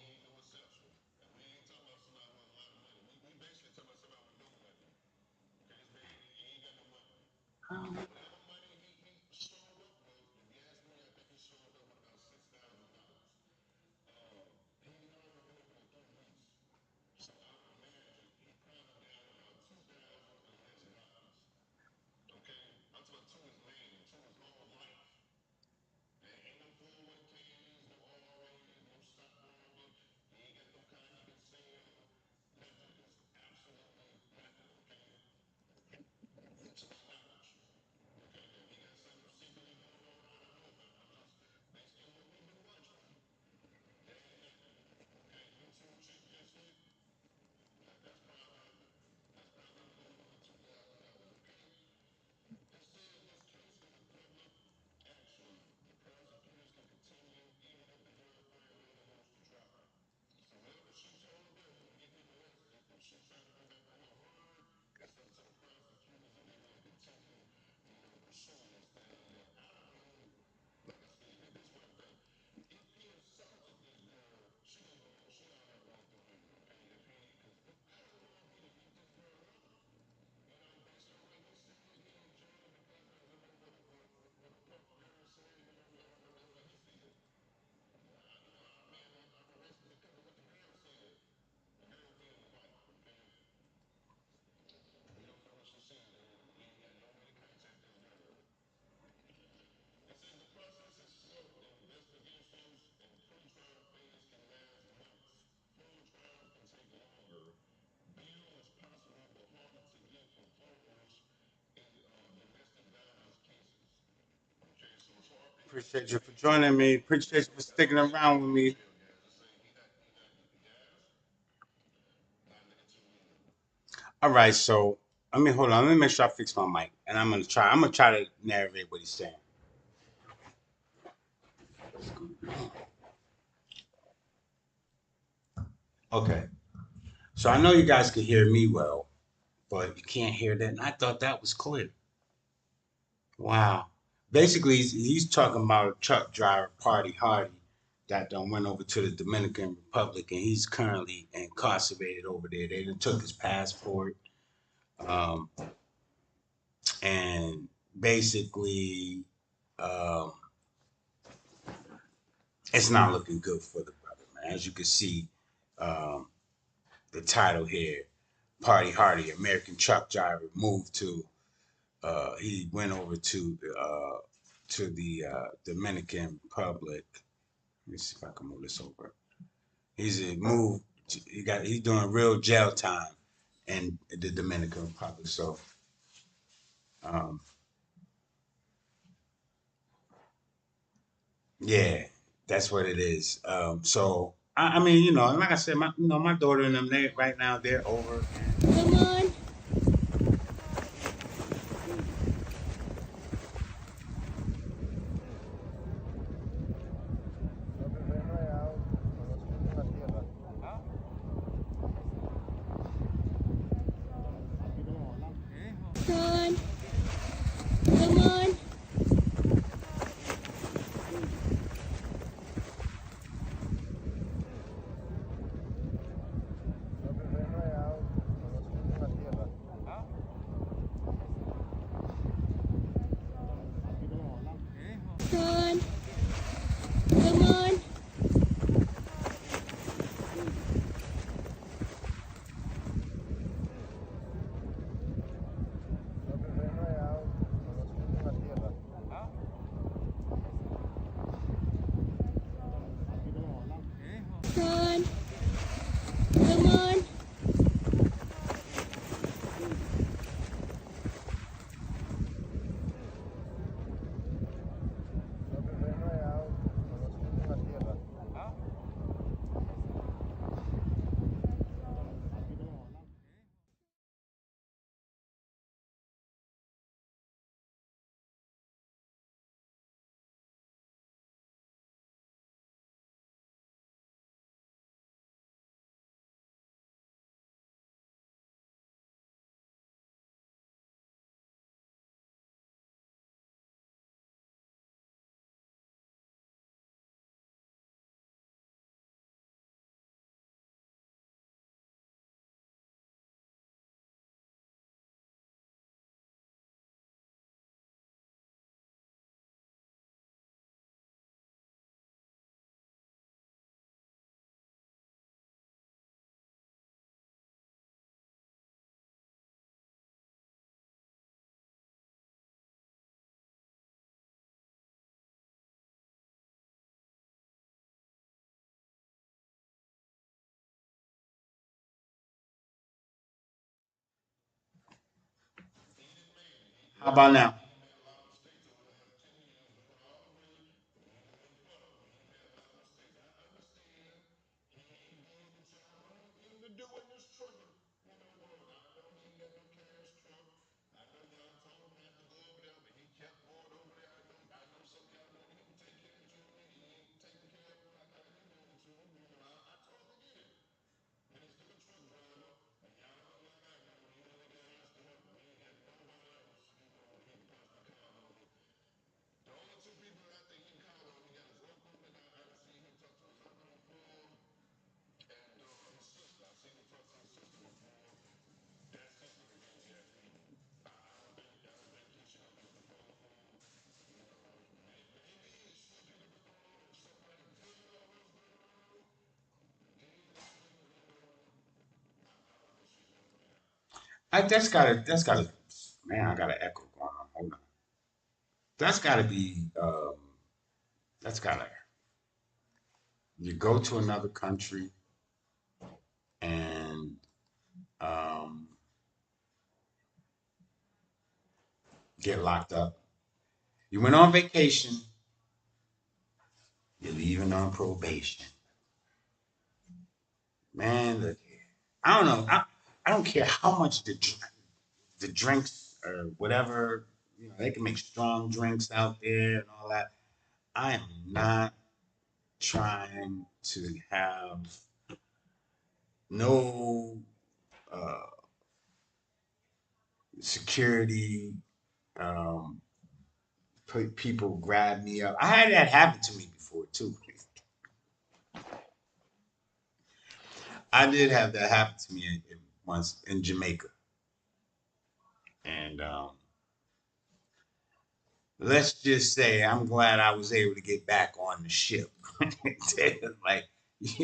Appreciate you for joining me. Appreciate you for sticking around with me. All right, so let me hold on. Let me make sure I fix my mic, and I'm gonna try. I'm gonna try to narrate what he's saying. Okay, so I know you guys can hear me well, but you can't hear that, and I thought that was clear. Wow. Basically, he's talking about a truck driver, Party Hardy, that done went over to the Dominican Republic, and he's currently incarcerated over there. They done took his passport, um, and basically, um, it's not looking good for the brother, man. As you can see, um, the title here, Party Hardy, American truck driver, moved to. He went over to the Dominican Republic. Let me see if I can move this over. He's a move. He's doing real jail time in the Dominican Republic. So um, yeah, that's what it is. So I mean, like I said, my daughter and them, they right now they're over. Come on. Come on. Come on. Come on. Come on. Come on. Come on. How about now? That's gotta, man, I got an echo going on. Hold on. That's gotta be, that's gotta, you go to another country and um, get locked up. You went on vacation You're leaving on probation. Man, look here. I don't know. I don't care how much the drinks or whatever, they can make strong drinks out there and all that. I am not trying to have no uh, security, um, people grab me up. I had that happen to me before too. I did have that happen to me once in Jamaica, and let's just say I'm glad I was able to get back on the ship. Like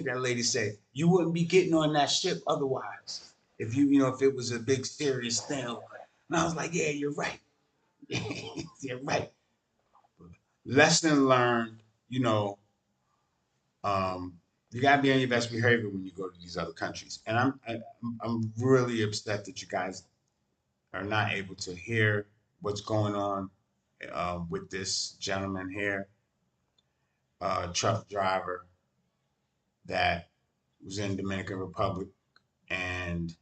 that lady said, you wouldn't be getting on that ship otherwise if if it was a big serious thing. And I was like, yeah, you're right. You're right. Lesson learned. You know, um, you gotta be on your best behavior when you go to these other countries. And I'm really upset that you guys are not able to hear what's going on with this gentleman here, truck driver that was in Dominican Republic and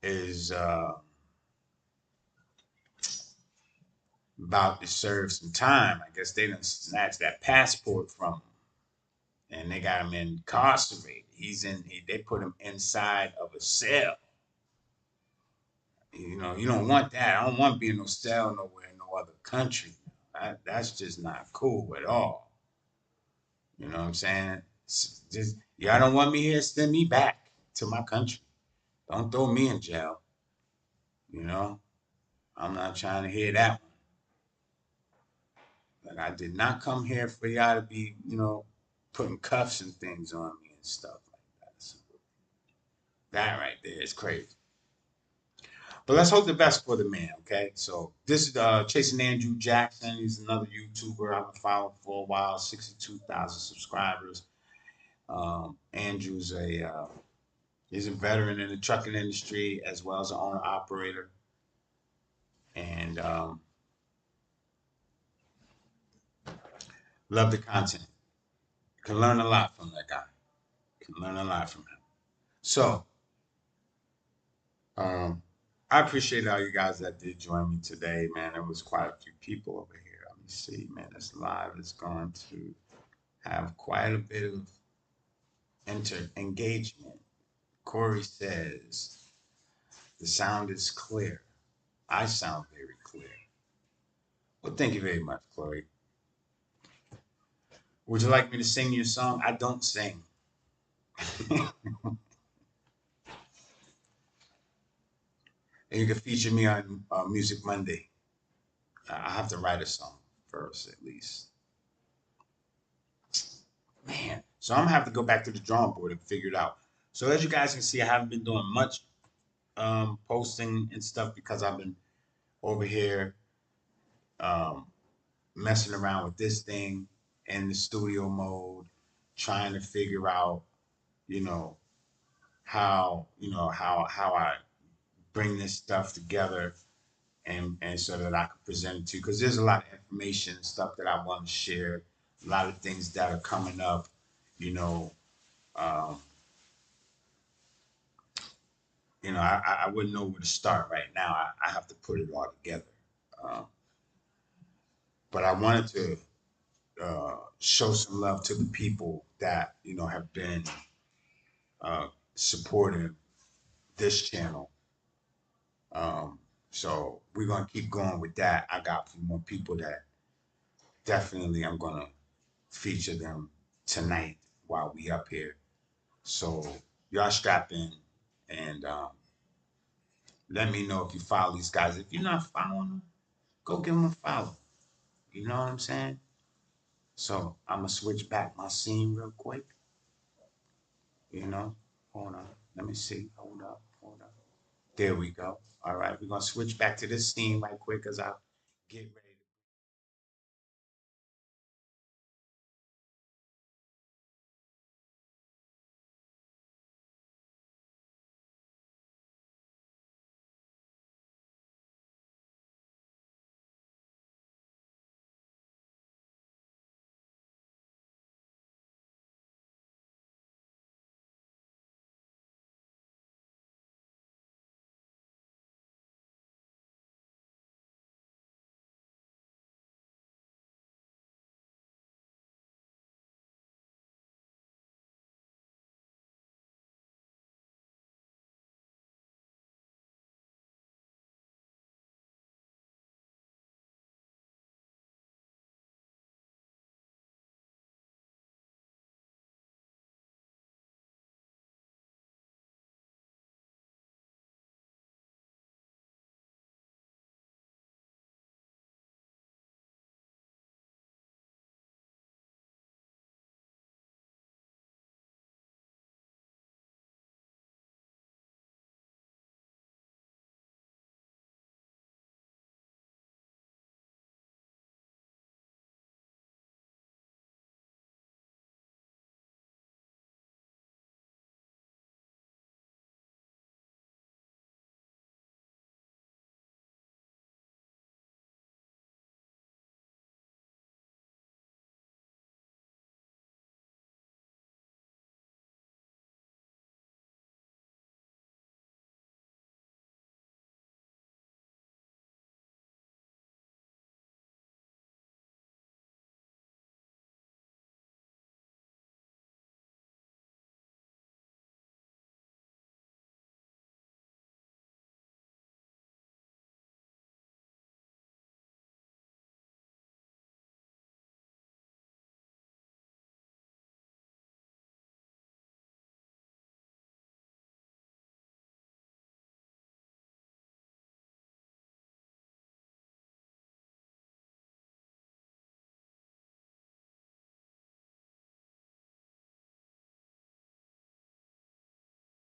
is about to serve some time. I guess they done snatched that passport from him and they got him incarcerated. They put him inside of a cell. You don't want that. I don't want to be in no cell nowhere in no other country. That's just not cool at all. You know what I'm saying? Just y'all don't want me here, send me back to my country. Don't throw me in jail. You know, I'm not trying to hear that one. But I did not come here for y'all to be, putting cuffs and things on me and stuff like that. So that right there is crazy. But let's hope the best for the man, okay? So this is Chasing Andrew Jackson. He's another YouTuber I've been following for a while, 62,000 subscribers. Andrew's he's a veteran in the trucking industry as well as an owner operator, and love the content. Can learn a lot from that guy. Can learn a lot from him. So um, I appreciate all you guys that did join me today, man. There was quite a few people over here. Let me see, man. This live is going to have quite a bit of engagement. Corey says the sound is clear. I sound very clear. Well, thank you very much, Corey. Would you like me to sing you a song? I don't sing. And you can feature me on Music Monday. I have to write a song first, at least. Man, so I'm gonna have to go back to the drawing board and figure it out. So as you guys can see, I haven't been doing much posting and stuff because I've been over here um, messing around with this thing in the studio mode, trying to figure out, you know, how I bring this stuff together and so that I can present it to you because there's a lot of information and stuff that I want to share, a lot of things that are coming up, you know. Um, I wouldn't know where to start right now. I have to put it all together. Um, but I wanted to show some love to the people that have been supporting this channel. So we're gonna keep going with that. I got a few more people that definitely I'm gonna feature them tonight while we up here. So y'all strap in and let me know if you follow these guys. If you're not following them, go give them a follow. You know what I'm saying? So I'm gonna switch back my scene real quick. You know, hold on. Let me see. Hold up. Hold up. There we go. All right, we're gonna switch back to this scene right quick as I get ready.